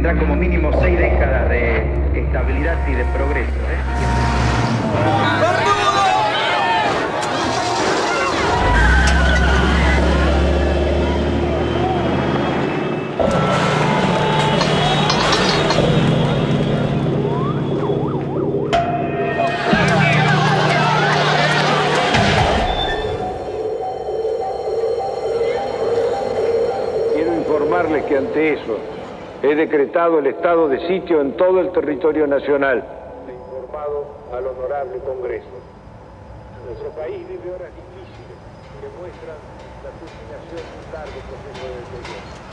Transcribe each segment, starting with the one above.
tendrá como mínimo 6 décadas de estabilidad y de progreso. Informarles que ante eso he decretado el estado de sitio en todo el territorio nacional. He informado al honorable Congreso. Nuestro país vive horas difíciles que muestran la culminación de un largo proceso de deterioro.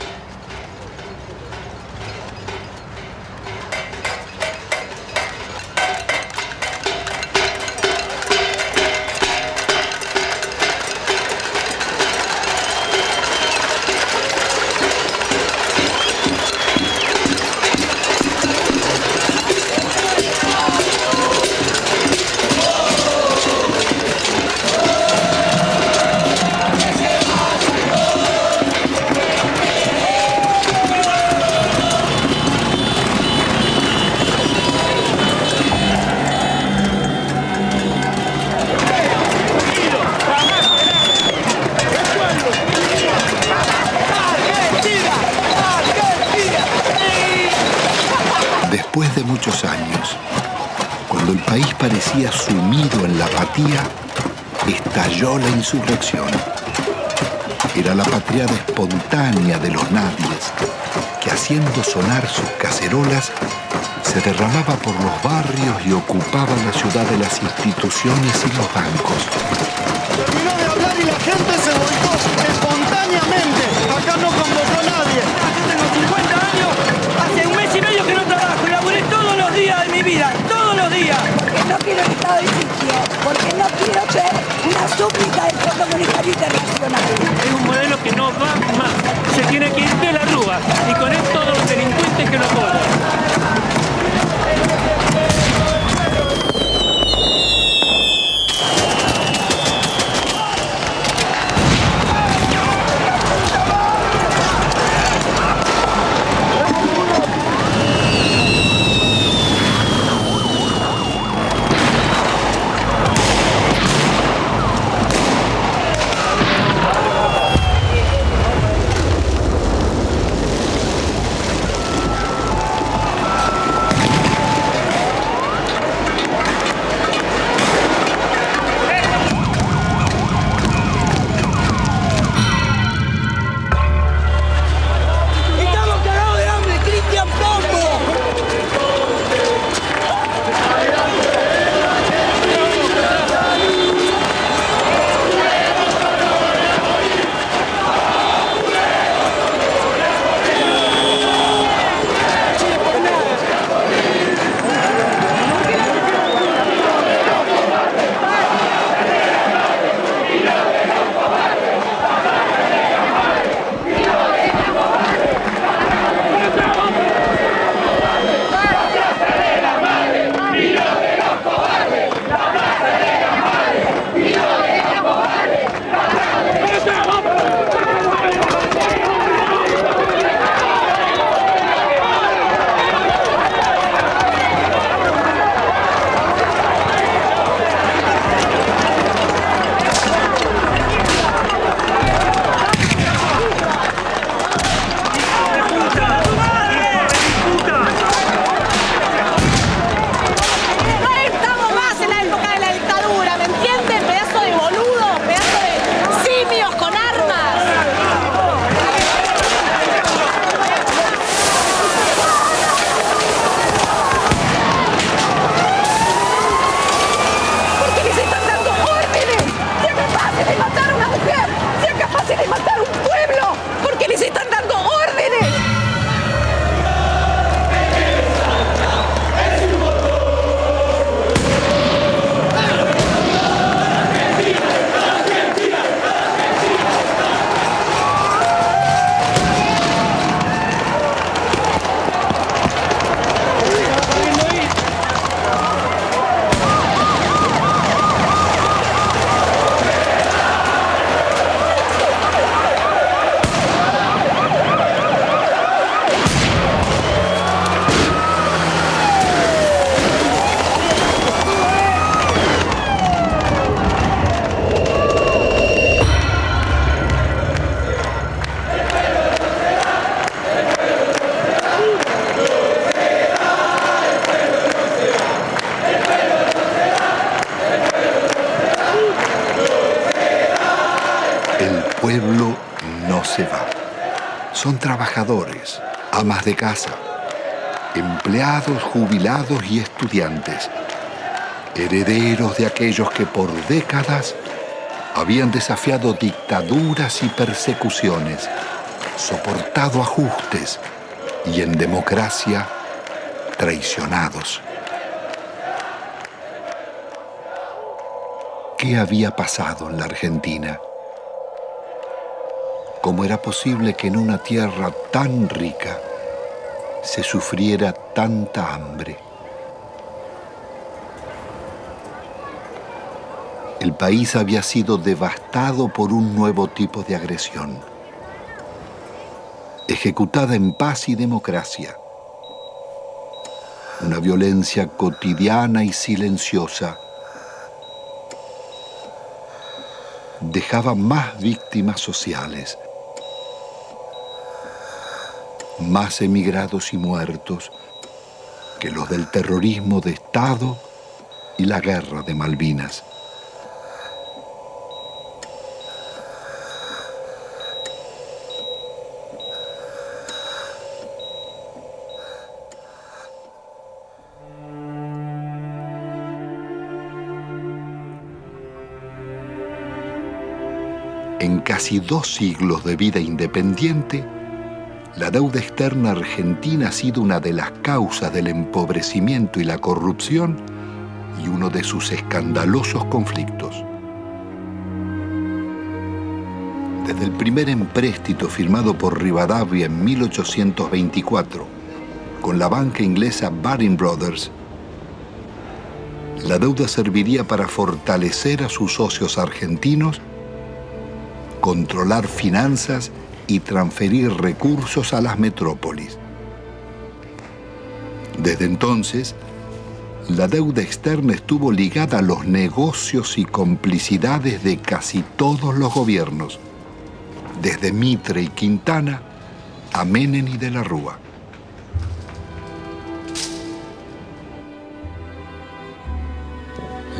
Después de muchos años, cuando el país parecía sumido en la apatía, estalló la insurrección. Era la patriada espontánea de los nadies, que haciendo sonar sus cacerolas, se derramaba por los barrios y ocupaba la ciudad de las instituciones y los bancos. Terminó de hablar y la gente se volcó espontáneamente. Acá no convocó a nadie. Yo tengo 50 años, hace un mes y medio que no trabajo y laburé todos los días de mi vida, todos los días. Porque no quiero el estado de sitio, porque no quiero ser una súplica del Fondo Monetario Internacional. Es un modelo que no va más, se tiene que ir de la rúa y con él todos los delincuentes que lo apoyan. Son trabajadores, amas de casa, empleados, jubilados y estudiantes, herederos de aquellos que por décadas habían desafiado dictaduras y persecuciones, soportado ajustes y en democracia traicionados. ¿Qué había pasado en la Argentina? ¿Cómo era posible que en una tierra tan rica se sufriera tanta hambre? El país había sido devastado por un nuevo tipo de agresión, ejecutada en paz y democracia. Una violencia cotidiana y silenciosa dejaba más víctimas sociales, más emigrados y muertos que los del terrorismo de Estado y la guerra de Malvinas. En casi 2 siglos de vida independiente, la deuda externa argentina ha sido una de las causas del empobrecimiento y la corrupción y uno de sus escandalosos conflictos. Desde el primer empréstito firmado por Rivadavia en 1824 con la banca inglesa Baring Brothers, la deuda serviría para fortalecer a sus socios argentinos, controlar finanzas y transferir recursos a las metrópolis. Desde entonces, la deuda externa estuvo ligada a los negocios y complicidades de casi todos los gobiernos, desde Mitre y Quintana a Menem y de la Rúa.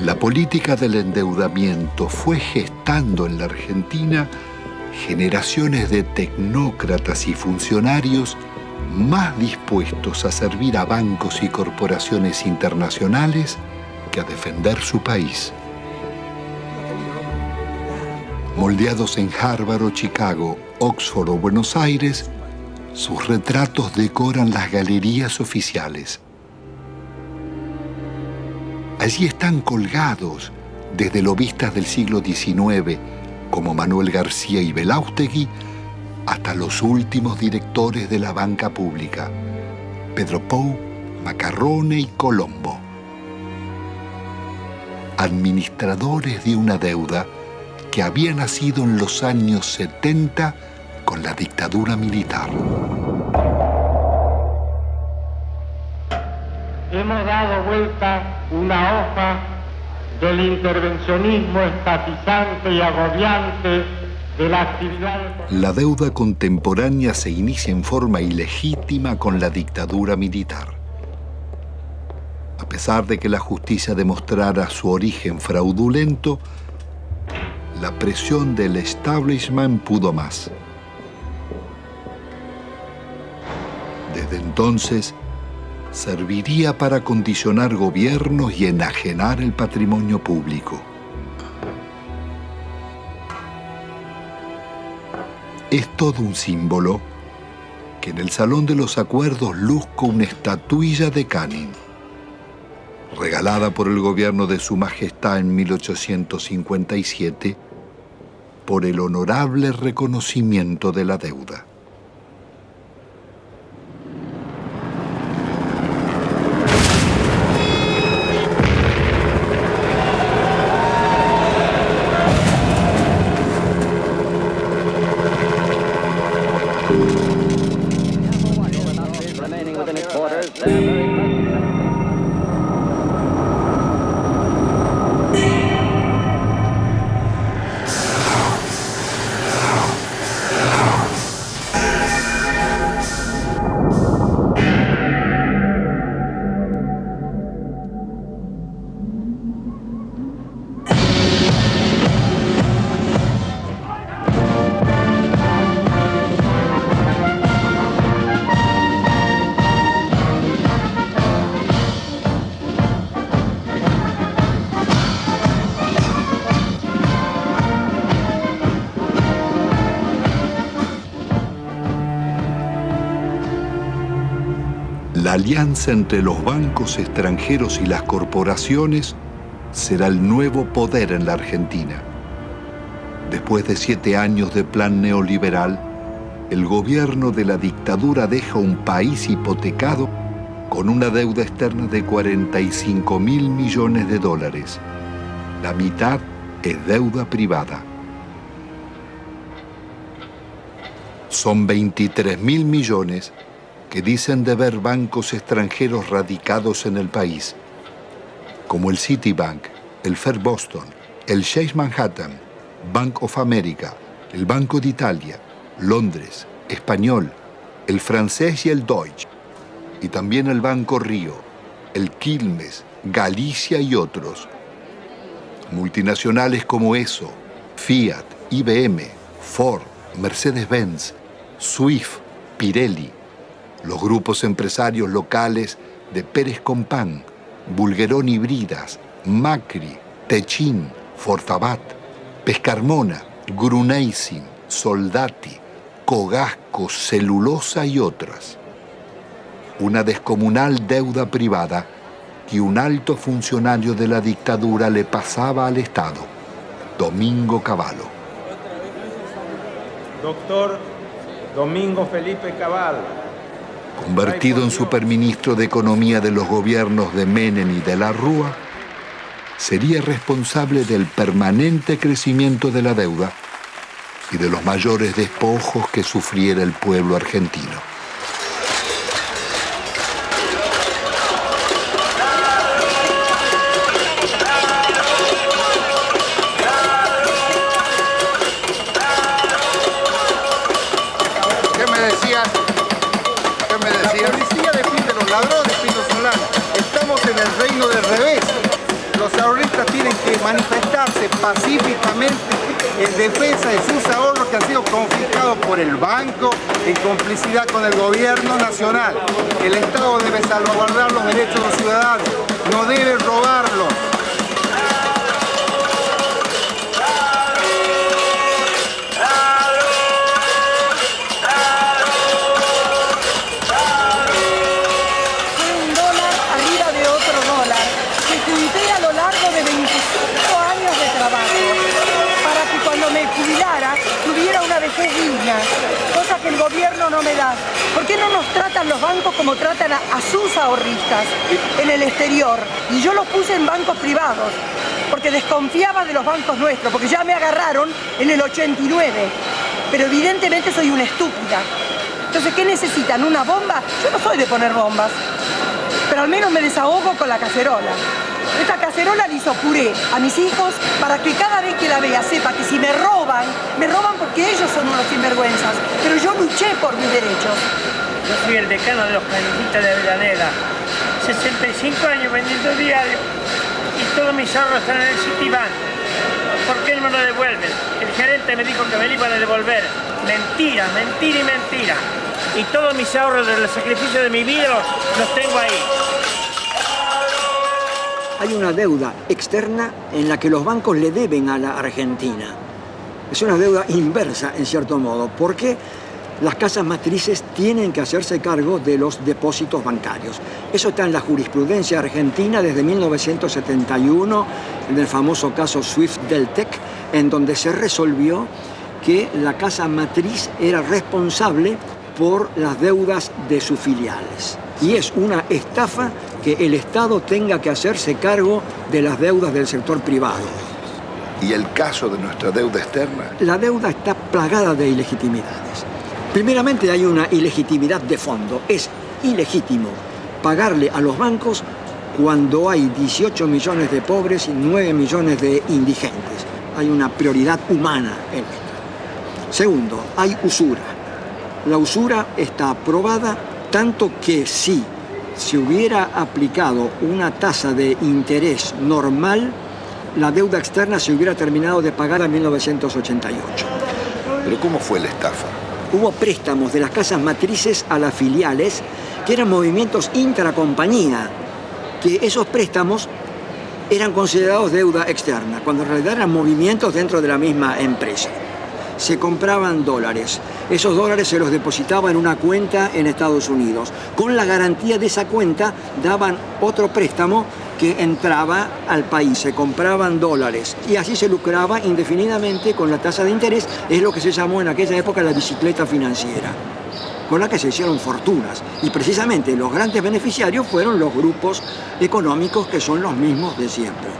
La política del endeudamiento fue gestando en la Argentina generaciones de tecnócratas y funcionarios más dispuestos a servir a bancos y corporaciones internacionales que a defender su país. Moldeados en Harvard o Chicago, Oxford o Buenos Aires, sus retratos decoran las galerías oficiales. Allí están colgados desde lobistas del siglo XIX, como Manuel García y Belaustegui, hasta los últimos directores de la banca pública, Pedro Pou, Macarrone y Colombo. Administradores de una deuda que había nacido en los años 70 con la dictadura militar. Hemos dado vuelta una hoja del intervencionismo estatizante y agobiante de la actividad. La deuda contemporánea se inicia en forma ilegítima con la dictadura militar. A pesar de que la justicia demostrara su origen fraudulento, la presión del establishment pudo más. Desde entonces, serviría para condicionar gobiernos y enajenar el patrimonio público. Es todo un símbolo que en el Salón de los Acuerdos luzca una estatuilla de Canning, regalada por el gobierno de Su Majestad en 1857 por el honorable reconocimiento de la deuda. La alianza entre los bancos extranjeros y las corporaciones será el nuevo poder en la Argentina. Después de 7 años de plan neoliberal, el gobierno de la dictadura deja un país hipotecado con una deuda externa de 45.000 millones de dólares. La mitad es deuda privada. Son 23.000 millones que dicen deber bancos extranjeros radicados en el país, como el Citibank, el First Boston, el Chase Manhattan, Bank of America, el Banco de Italia, Londres, Español, el francés y el Deutsche, y también el Banco Río, el Quilmes, Galicia y otros. Multinacionales como ESSO, Fiat, IBM, Ford, Mercedes-Benz, Swift, Pirelli, los grupos empresarios locales de Pérez Compán, Bulguerón y Bridas, Macri, Techin, Fortabat, Pescarmona, Gruneisin, Soldati, Cogasco, Celulosa y otras. Una descomunal deuda privada que un alto funcionario de la dictadura le pasaba al Estado, Domingo Cavallo. Doctor Domingo Felipe Cavallo. Convertido en superministro de Economía de los gobiernos de Menem y de la Rúa, sería responsable del permanente crecimiento de la deuda y de los mayores despojos que sufriera el pueblo argentino. ¿Qué me decías? La policía defiende a los ladrones, Pino Solano. Estamos en el reino del revés. Los ahorristas tienen que manifestarse pacíficamente en defensa de sus ahorros que han sido confiscados por el banco en complicidad con el gobierno nacional. El Estado debe salvaguardar los derechos de los ciudadanos, no debe robarlos. Cosa que el gobierno no me da. ¿Por qué no nos tratan los bancos como tratan a sus ahorristas en el exterior? Y yo los puse en bancos privados, porque desconfiaba de los bancos nuestros, porque ya me agarraron en el 89. Pero evidentemente soy una estúpida. Entonces, ¿qué necesitan? ¿Una bomba? Yo no soy de poner bombas, pero al menos me desahogo con la cacerola. Esta cacerola le hizo puré a mis hijos para que cada vez que la vea sepa que si me roban porque ellos son unos sinvergüenzas, pero yo luché por mis derechos. Yo soy el decano de los canitistas de Avellaneda. 65 años vendiendo diario y todos mis ahorros están en el Citibank. ¿Por qué no me lo devuelven? El gerente me dijo que me lo iban a devolver. Mentira, mentira y mentira. Y todos mis ahorros del sacrificio de mi vida los tengo ahí. Hay una deuda externa en la que los bancos le deben a la Argentina. Es una deuda inversa, en cierto modo, porque las casas matrices tienen que hacerse cargo de los depósitos bancarios. Eso está en la jurisprudencia argentina desde 1971, en el famoso caso Swift-Deltec, en donde se resolvió que la casa matriz era responsable por las deudas de sus filiales. Y es una estafa que el Estado tenga que hacerse cargo de las deudas del sector privado. ¿Y el caso de nuestra deuda externa? La deuda está plagada de ilegitimidades. Primeramente hay una ilegitimidad de fondo. Es ilegítimo pagarle a los bancos cuando hay 18 millones de pobres y 9 millones de indigentes. Hay una prioridad humana en esto. Segundo, hay usura. La usura está aprobada tanto que si se hubiera aplicado una tasa de interés normal, la deuda externa se hubiera terminado de pagar en 1988. ¿Pero cómo fue la estafa? Hubo préstamos de las casas matrices a las filiales, que eran movimientos intracompañía, que esos préstamos eran considerados deuda externa, cuando en realidad eran movimientos dentro de la misma empresa. se compraban dólares. Esos dólares se los depositaba en una cuenta en Estados Unidos. Con la garantía de esa cuenta daban otro préstamo que entraba al país, se compraban dólares y así se lucraba indefinidamente con la tasa de interés. Es lo que se llamó en aquella época la bicicleta financiera, con la que se hicieron fortunas. Y precisamente los grandes beneficiarios fueron los grupos económicos que son los mismos de siempre.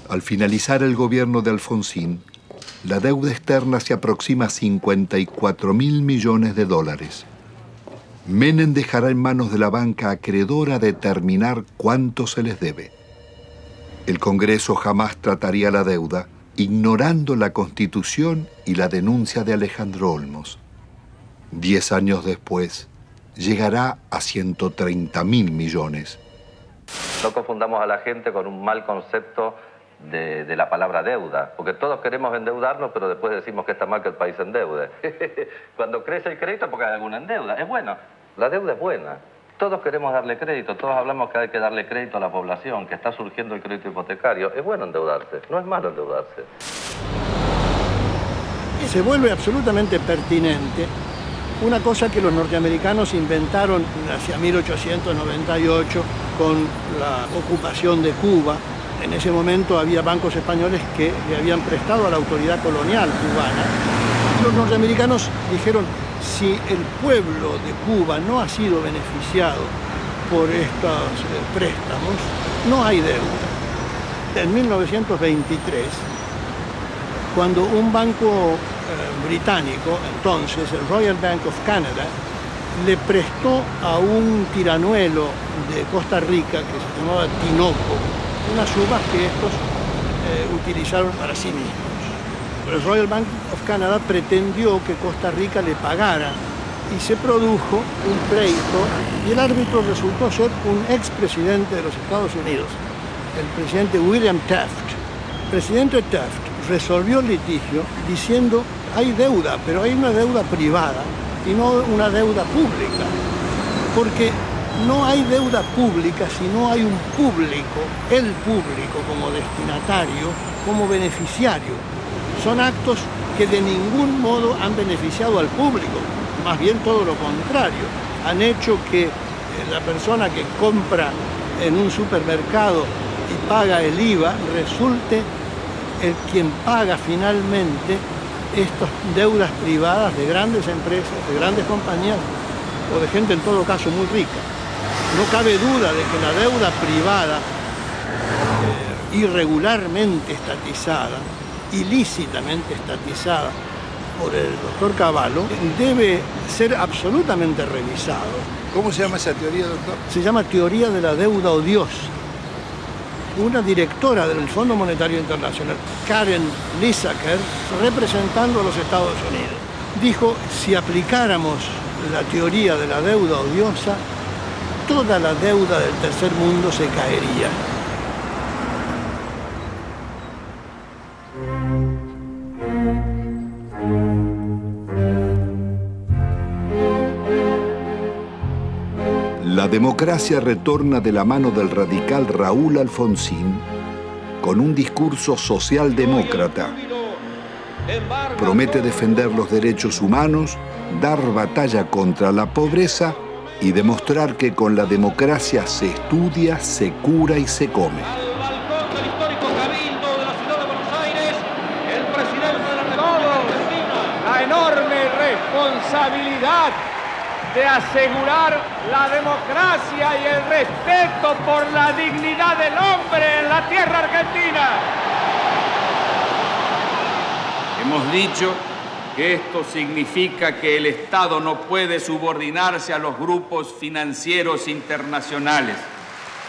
Al finalizar el gobierno de Alfonsín, la deuda externa se aproxima a 54.000 millones de dólares. Menem dejará en manos de la banca acreedora determinar cuánto se les debe. El Congreso jamás trataría la deuda, ignorando la Constitución y la denuncia de Alejandro Olmos. 10 años después, llegará a 130.000 millones. No confundamos a la gente con un mal concepto de la palabra deuda, porque todos queremos endeudarnos, pero después decimos que está mal que el país se endeude. Cuando crece el crédito, porque hay alguna en deuda. Es bueno, la deuda es buena. Todos queremos darle crédito, todos hablamos que hay que darle crédito a la población, que está surgiendo el crédito hipotecario. Es bueno endeudarse, no es malo endeudarse. Y se vuelve absolutamente pertinente una cosa que los norteamericanos inventaron hacia 1898 con la ocupación de Cuba. En ese momento había bancos españoles que le habían prestado a la autoridad colonial cubana. Los norteamericanos dijeron, si el pueblo de Cuba no ha sido beneficiado por estos préstamos, no hay deuda. En 1923, cuando un banco británico, entonces el Royal Bank of Canada, le prestó a un tiranuelo de Costa Rica que se llamaba Tinoco, unas uvas que estos utilizaron para sí mismos. El Royal Bank of Canada pretendió que Costa Rica le pagara y se produjo un pleito y el árbitro resultó ser un expresidente de los Estados Unidos, el presidente William Taft. El presidente Taft resolvió el litigio diciendo hay deuda, pero hay una deuda privada y no una deuda pública, porque no hay deuda pública si no hay un público, el público como destinatario, como beneficiario. Son actos que de ningún modo han beneficiado al público, más bien todo lo contrario. Han hecho que la persona que compra en un supermercado y paga el IVA resulte el quien paga finalmente estas deudas privadas de grandes empresas, de grandes compañías o de gente en todo caso muy rica. No cabe duda de que la deuda privada irregularmente estatizada, ilícitamente estatizada por el doctor Cavallo, debe ser absolutamente revisado. ¿Cómo se llama esa teoría, doctor? Se llama teoría de la deuda odiosa. Una directora del Fondo Monetario Internacional, Karen Lissaker, representando a los Estados Unidos, dijo, si aplicáramos la teoría de la deuda odiosa, toda la deuda del tercer mundo se caería. La democracia retorna de la mano del radical Raúl Alfonsín con un discurso socialdemócrata. Promete defender los derechos humanos, dar batalla contra la pobreza y demostrar que con la democracia se estudia, se cura y se come. Al balcón del histórico Cabildo de la ciudad de Buenos Aires, el presidente de la República Argentina. La enorme responsabilidad de asegurar la democracia y el respeto por la dignidad del hombre en la tierra argentina. Hemos dicho que esto significa que el Estado no puede subordinarse a los grupos financieros internacionales,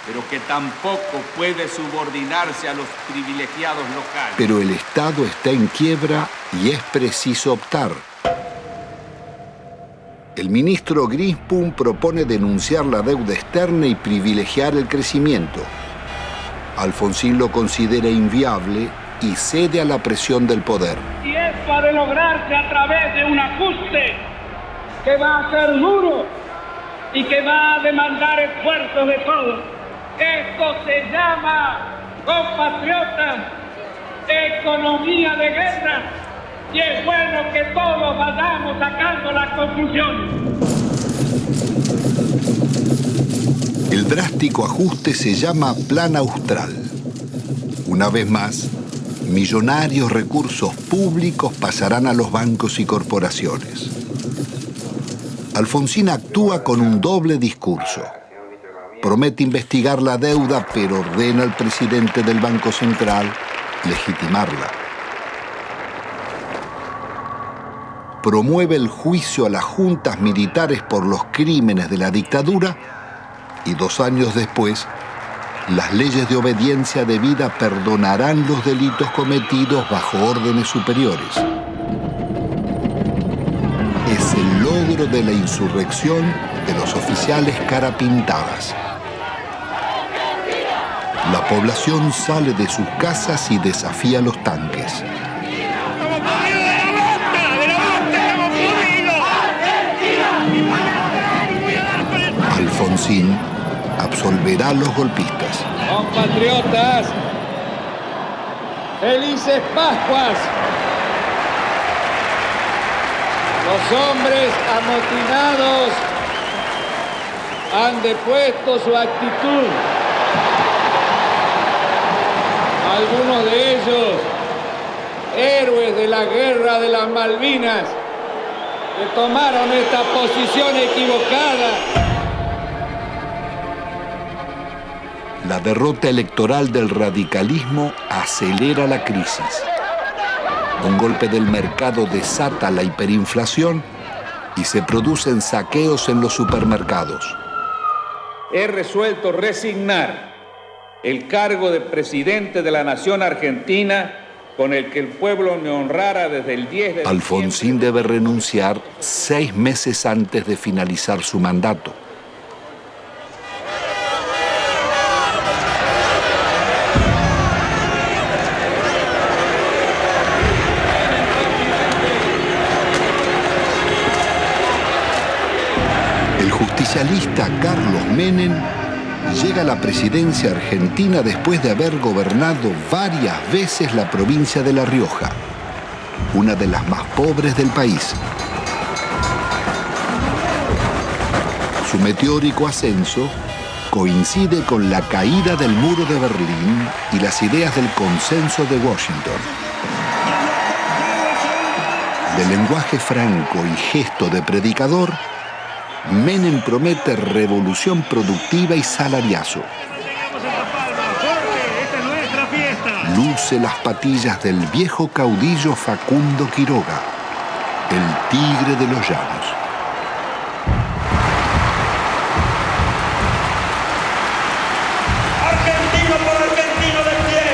pero que tampoco puede subordinarse a los privilegiados locales. Pero el Estado está en quiebra y es preciso optar. El ministro Grispum propone denunciar la deuda externa y privilegiar el crecimiento. Alfonsín lo considera inviable y cede a la presión del poder. Y esto ha de lograrse a través de un ajuste que va a ser duro y que va a demandar esfuerzos de todos. Esto se llama, compatriotas, economía de guerra. Y es bueno que todos vayamos sacando las conclusiones. El drástico ajuste se llama Plan Austral. Una vez más, millonarios recursos públicos pasarán a los bancos y corporaciones. Alfonsín actúa con un doble discurso. Promete investigar la deuda, pero ordena al presidente del Banco Central legitimarla. Promueve el juicio a las juntas militares por los crímenes de la dictadura y 2 años después, las leyes de obediencia debida perdonarán los delitos cometidos bajo órdenes superiores. Es el logro de la insurrección de los oficiales carapintadas. La población sale de sus casas y desafía los tanques. Alfonsín absolverá a los golpistas. Compatriotas, felices Pascuas. Los hombres amotinados han depuesto su actitud. Algunos de ellos, héroes de la guerra de las Malvinas, que tomaron esta posición equivocada. La derrota electoral del radicalismo acelera la crisis. Un golpe del mercado desata la hiperinflación y se producen saqueos en los supermercados. He resuelto resignar el cargo de presidente de la nación argentina con el que el pueblo me honrara desde el 10 de Alfonsín debe renunciar 6 meses antes de finalizar su mandato. El justicialista Carlos Menem llega a la presidencia argentina después de haber gobernado varias veces la provincia de La Rioja, una de las más pobres del país. Su meteórico ascenso coincide con la caída del muro de Berlín y las ideas del consenso de Washington. De lenguaje franco y gesto de predicador, Menem promete revolución productiva y salariazo. Luce las patillas del viejo caudillo Facundo Quiroga, el tigre de los llanos. Argentino por argentino de pie,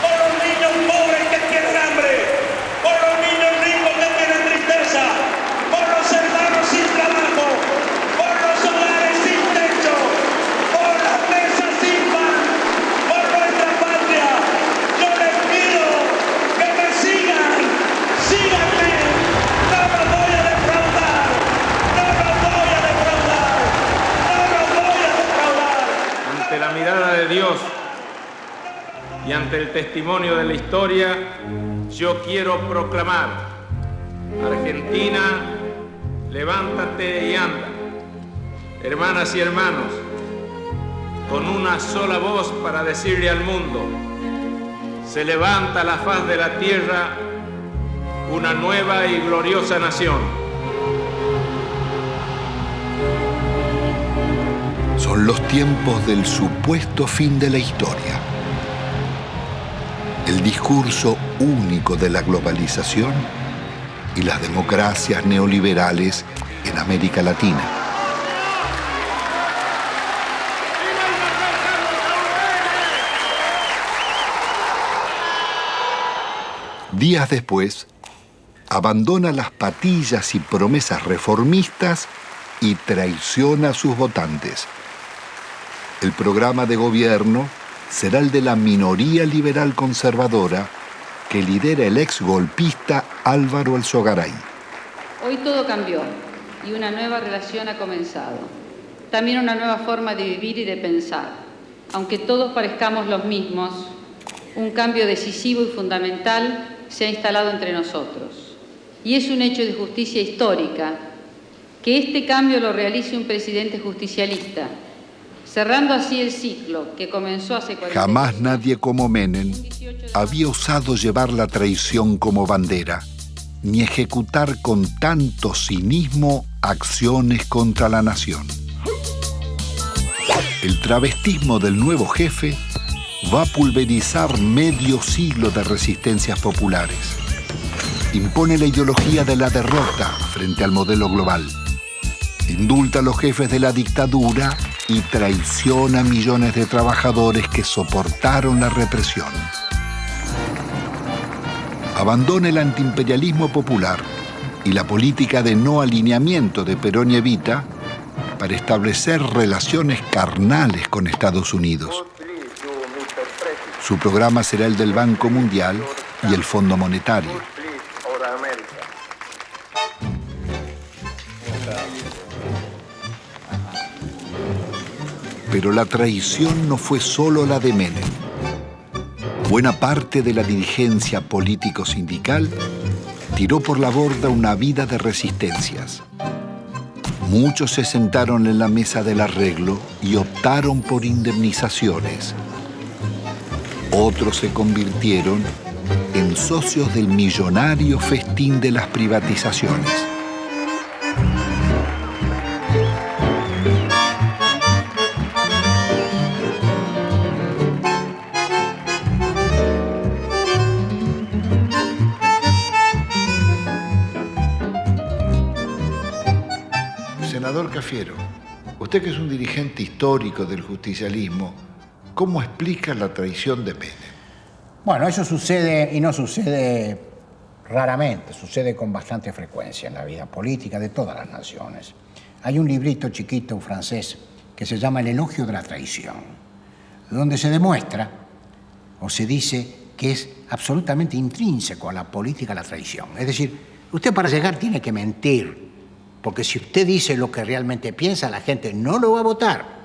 por los niños pobres que tienen hambre, por los niños ricos que tienen tristeza, por los hermanos sin trabajo, por los hogares sin techo, por las mesas sin pan, por nuestra patria. Yo les pido que me sigan, síganme, no los voy a defraudar, no los voy a defraudar, no los voy a defraudar. Ante la mirada de Dios y ante el testimonio de la historia, yo quiero proclamar: Argentina, levántate y anda. Hermanas y hermanos, con una sola voz para decirle al mundo: se levanta a la faz de la tierra una nueva y gloriosa nación. Son los tiempos del supuesto fin de la historia. El discurso único de la globalización y las democracias neoliberales en América Latina. Días después, abandona las patillas y promesas reformistas y traiciona a sus votantes. El programa de gobierno será el de la minoría liberal conservadora que lidera el ex golpista Álvaro Alzogaray. Hoy todo cambió y una nueva relación ha comenzado. También una nueva forma de vivir y de pensar. Aunque todos parezcamos los mismos, un cambio decisivo y fundamental se ha instalado entre nosotros. Y es un hecho de justicia histórica que este cambio lo realice un presidente justicialista, cerrando así el ciclo que comenzó hace 40 años. Jamás nadie como Menem había osado llevar la traición como bandera, ni ejecutar con tanto cinismo acciones contra la nación. El travestismo del nuevo jefe va a pulverizar medio siglo de resistencias populares. Impone la ideología de la derrota frente al modelo global. Indulta a los jefes de la dictadura y traiciona a millones de trabajadores que soportaron la represión. Abandona el antiimperialismo popular y la política de no alineamiento de Perón y Evita para establecer relaciones carnales con Estados Unidos. Su programa será el del Banco Mundial y el Fondo Monetario. Pero la traición no fue solo la de Menem. Buena parte de la dirigencia político-sindical tiró por la borda una vida de resistencias. Muchos se sentaron en la mesa del arreglo y optaron por indemnizaciones. Otros se convirtieron en socios del millonario festín de las privatizaciones. Senador Cafiero, usted que es un dirigente histórico del justicialismo, ¿cómo explica la traición de Menem? Bueno, eso sucede y no sucede raramente, sucede con bastante frecuencia en la vida política de todas las naciones. Hay un librito chiquito francés que se llama El elogio de la traición, donde se demuestra o se dice que es absolutamente intrínseco a la política la traición. Es decir, usted para llegar tiene que mentir, porque si usted dice lo que realmente piensa, la gente no lo va a votar.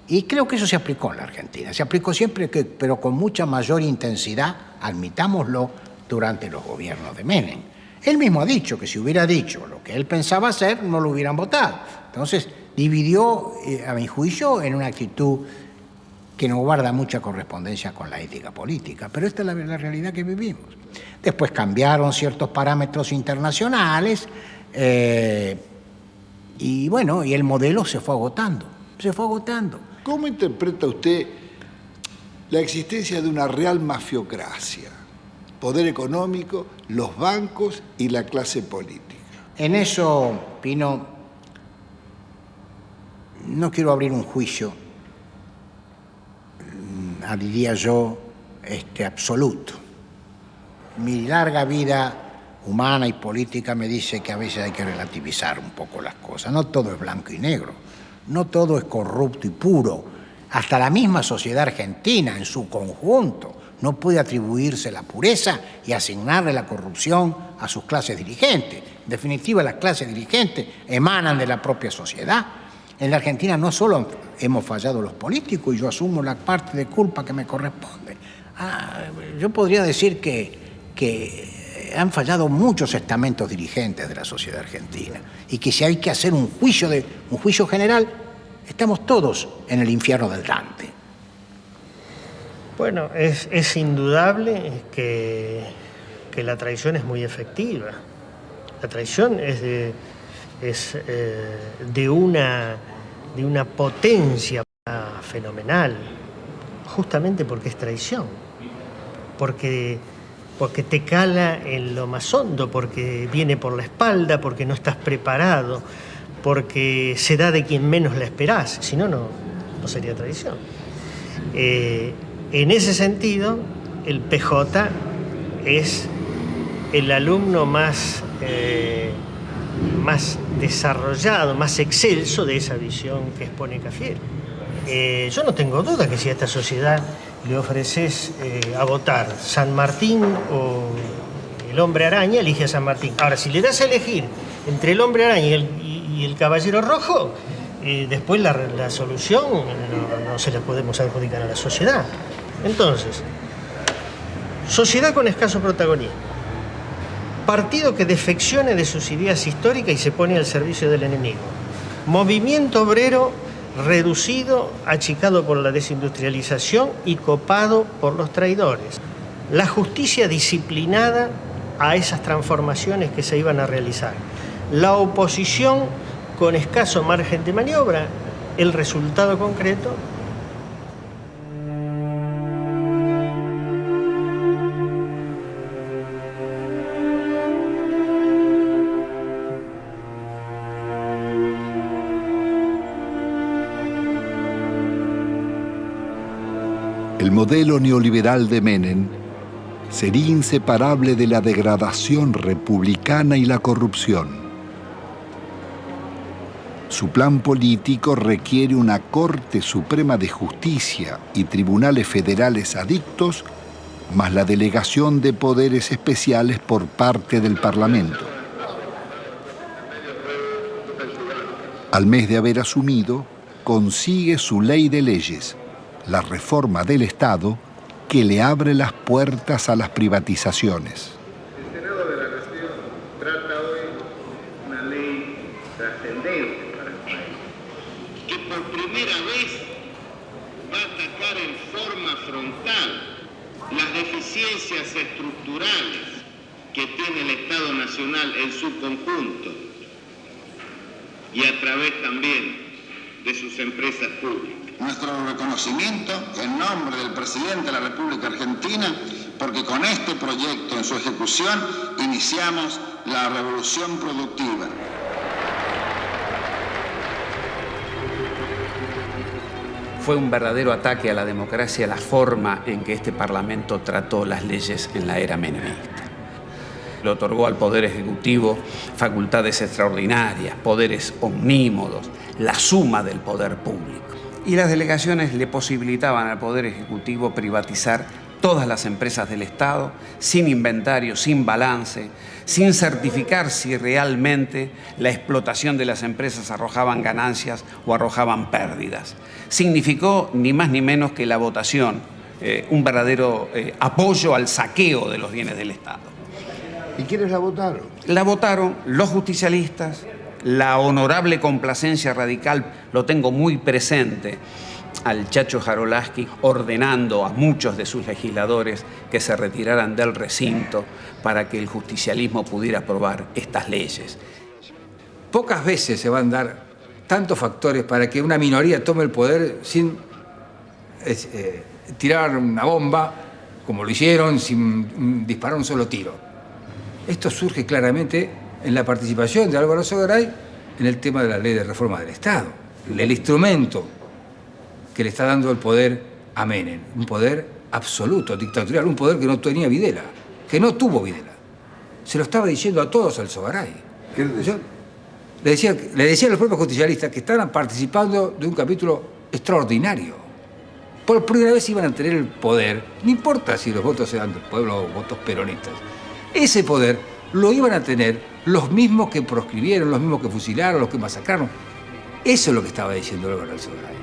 Y creo que eso se aplicó en la Argentina. Se aplicó siempre, pero con mucha mayor intensidad, admitámoslo, durante los gobiernos de Menem. Él mismo ha dicho que si hubiera dicho lo que él pensaba hacer, no lo hubieran votado. Entonces, dividió, a mi juicio, en una actitud que no guarda mucha correspondencia con la ética política. Pero esta es la realidad que vivimos. Después cambiaron ciertos parámetros internacionales, y bueno, y el modelo se fue agotando. ¿Cómo interpreta usted la existencia de una real mafiocracia? Poder económico, los bancos y la clase política. En eso, Pino, no quiero abrir un juicio, diría yo, absoluto. Mi larga vida humana y política me dice que a veces hay que relativizar un poco las cosas. No todo es blanco y negro, no todo es corrupto y puro. Hasta la misma sociedad argentina en su conjunto no puede atribuirse la pureza y asignarle la corrupción a sus clases dirigentes. En definitiva, las clases dirigentes emanan de la propia sociedad. En la Argentina no solo hemos fallado los políticos, y yo asumo la parte de culpa que me corresponde. Yo podría decir que han fallado muchos estamentos dirigentes de la sociedad argentina, y que si hay que hacer un juicio general, estamos todos en el infierno del Dante. Bueno, es indudable que la traición es muy efectiva. La traición es de una potencia fenomenal, justamente porque es traición, porque te cala en lo más hondo, porque viene por la espalda, porque no estás preparado, porque se da de quien menos la esperás, si no, no sería traición. En ese sentido, el PJ es el alumno más desarrollado, más excelso de esa visión que expone Cafiero. Yo no tengo duda que si a esta sociedad le ofreces a votar San Martín o el Hombre Araña, elige a San Martín. Ahora, si le das a elegir entre el Hombre Araña y el Caballero Rojo, después la solución no se la podemos adjudicar a la sociedad. Entonces, sociedad con escaso protagonismo. Partido que defeccione de sus ideas históricas y se pone al servicio del enemigo. Movimiento obrero reducido, achicado por la desindustrialización y copado por los traidores. La justicia disciplinada a esas transformaciones que se iban a realizar. La oposición con escaso margen de maniobra. El resultado concreto. El modelo neoliberal de Menem sería inseparable de la degradación republicana y la corrupción. Su plan político requiere una Corte Suprema de Justicia y tribunales federales adictos, más la delegación de poderes especiales por parte del Parlamento. Al mes de haber asumido, consigue su ley de leyes, la reforma del Estado, que le abre las puertas a las privatizaciones. El Senado de la Nación trata hoy una ley trascendente para el país, que por primera vez va a atacar en forma frontal las deficiencias estructurales que tiene el Estado Nacional en su conjunto y a través también de sus empresas públicas. Nuestro reconocimiento en nombre del presidente de la República Argentina, porque con este proyecto en su ejecución iniciamos la revolución productiva. Fue un verdadero ataque a la democracia la forma en que este Parlamento trató las leyes en la era menemista. Le otorgó al Poder Ejecutivo facultades extraordinarias, poderes omnímodos, la suma del poder público. Y las delegaciones le posibilitaban al Poder Ejecutivo privatizar todas las empresas del Estado, sin inventario, sin balance, sin certificar si realmente la explotación de las empresas arrojaban ganancias o arrojaban pérdidas. Significó ni más ni menos que la votación, un verdadero apoyo al saqueo de los bienes del Estado. ¿Y quiénes la votaron? La votaron los justicialistas, la honorable complacencia radical, lo tengo muy presente, al Chacho Jarolaski ordenando a muchos de sus legisladores que se retiraran del recinto para que el justicialismo pudiera aprobar estas leyes. Pocas veces se van a dar tantos factores para que una minoría tome el poder sin tirar una bomba, como lo hicieron, sin disparar un solo tiro. Esto surge claramente en la participación de Álvaro Sogaray en el tema de la ley de reforma del Estado. El instrumento que le está dando el poder a Menem, un poder absoluto, dictatorial, un poder que no tenía Videla, que no tuvo Videla. Se lo estaba diciendo a todos al Sogaray. ¿Qué le decía? Le decía a los propios justicialistas que estaban participando de un capítulo extraordinario. Por primera vez iban a tener el poder, no importa si los votos eran del pueblo o votos peronistas, ese poder lo iban a tener los mismos que proscribieron, los mismos que fusilaron, los que masacraron. Eso es lo que estaba diciendo Álvaro Sogaray.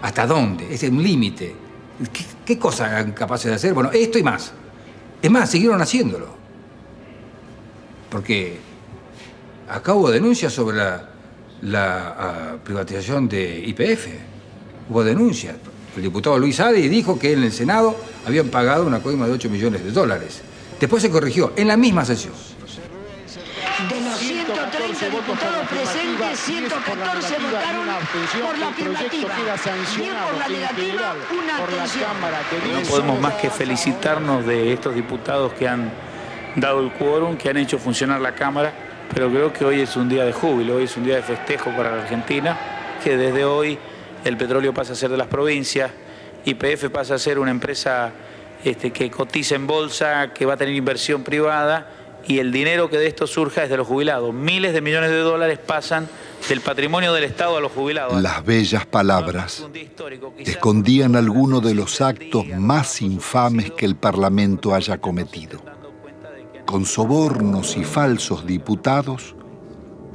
¿Hasta dónde? Es un límite. ¿Qué cosas eran capaces de hacer? Bueno, esto y más. Es más, siguieron haciéndolo. Porque acá hubo denuncias sobre la privatización de YPF. Hubo denuncias. El diputado Luis Adi dijo que en el Senado habían pagado una coima de $8 millones. Después se corrigió en la misma sesión. De los 130 diputados presentes, 114 votaron por la afirmativa. Bien por la negativa, una abstención. No podemos más que felicitarnos de estos diputados que han dado el quórum, que han hecho funcionar la Cámara, pero creo que hoy es un día de júbilo, hoy es un día de festejo para la Argentina, que desde hoy el petróleo pasa a ser de las provincias, YPF pasa a ser una empresa que cotiza en bolsa, que va a tener inversión privada, y el dinero que de esto surja es de los jubilados. Miles de millones de dólares pasan del patrimonio del Estado a los jubilados. Las bellas palabras escondían algunos de los actos más infames que el Parlamento haya cometido. Con sobornos y falsos diputados,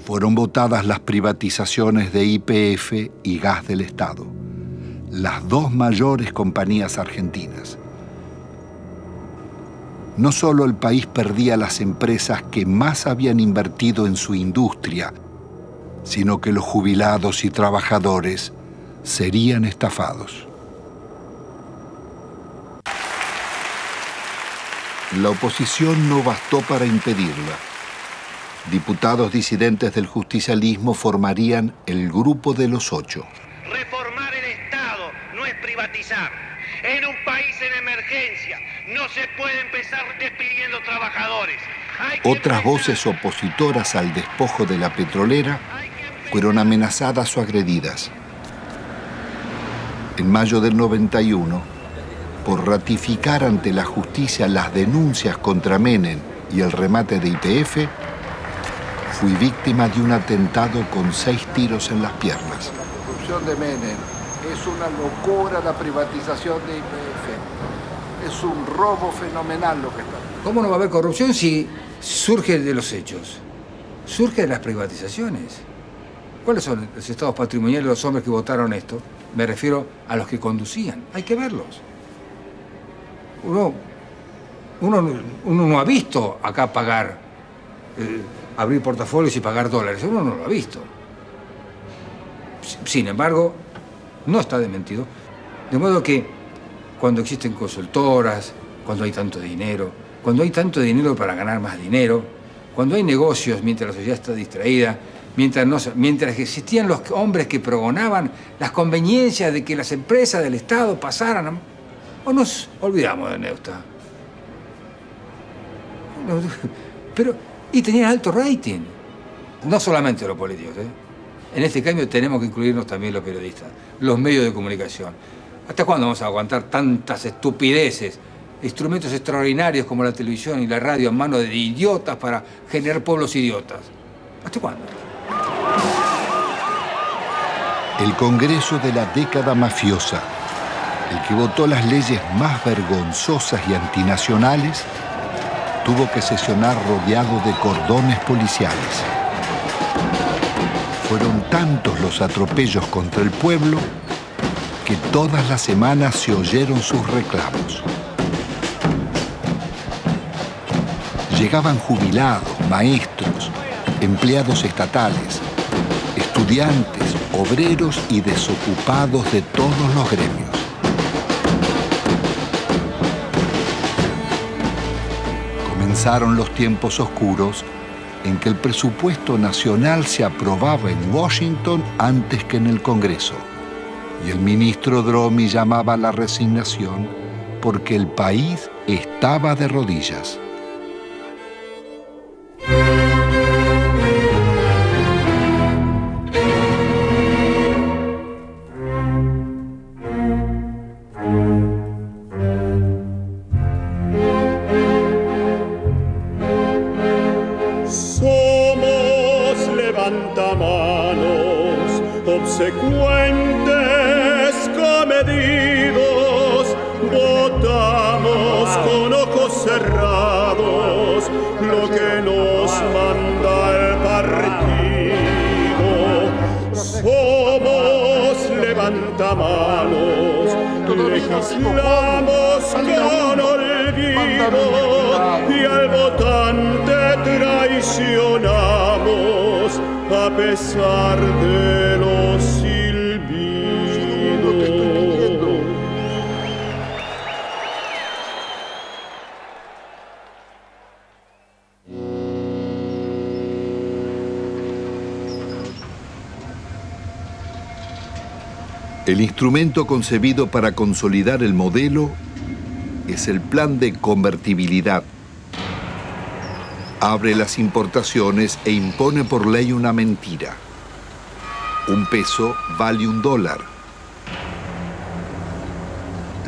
fueron votadas las privatizaciones de YPF y Gas del Estado, las dos mayores compañías argentinas. no solo el país perdía las empresas que más habían invertido en su industria, sino que los jubilados y trabajadores serían estafados. La oposición no bastó para impedirla. Diputados disidentes del justicialismo formarían el Grupo de los Ocho. Reformar el Estado no es privatizar. En un país en emergencia no se puede empezar despidiendo trabajadores. Otras voces opositoras al despojo de la petrolera fueron amenazadas o agredidas. En mayo del 91, por ratificar ante la justicia las denuncias contra Menem y el remate de YPF, fui víctima de un atentado con 6 tiros en las piernas. La corrupción de Menem es una locura, la privatización de YPF. Es un robo fenomenal lo que está. ¿Cómo no va a haber corrupción si surge de los hechos? Surge de las privatizaciones. ¿Cuáles son los estados patrimoniales de los hombres que votaron esto? Me refiero a los que conducían. Hay que verlos. Uno no ha visto acá pagar, abrir portafolios y pagar dólares. Uno no lo ha visto. Sin embargo, no está desmentido. De modo que cuando existen consultoras, cuando hay tanto dinero para ganar más dinero, cuando hay negocios mientras la sociedad está distraída, mientras existían los hombres que pregonaban las conveniencias de que las empresas del Estado pasaran, o nos olvidamos de Neusta. Y tenían alto rating, no solamente los políticos, En este cambio tenemos que incluirnos también los periodistas, los medios de comunicación. ¿Hasta cuándo vamos a aguantar tantas estupideces? Instrumentos extraordinarios como la televisión y la radio en manos de idiotas para generar pueblos idiotas. ¿Hasta cuándo? El Congreso de la década mafiosa, el que votó las leyes más vergonzosas y antinacionales, tuvo que sesionar rodeado de cordones policiales. Fueron tantos los atropellos contra el pueblo que todas las semanas se oyeron sus reclamos. Llegaban jubilados, maestros, empleados estatales, estudiantes, obreros y desocupados de todos los gremios. Comenzaron los tiempos oscuros en que el presupuesto nacional se aprobaba en Washington antes que en el Congreso, y el ministro Dromi llamaba a la resignación porque el país estaba de rodillas. Obsecuentes, comedidos, votamos con ojos cerrados lo que nos manda el partido. Somos levantamanos, legislamos con olvido y al votante traicionamos a pesar de los silbidos. El instrumento concebido para consolidar el modelo es el plan de convertibilidad. Abre las importaciones e impone por ley una mentira. Un peso vale $1.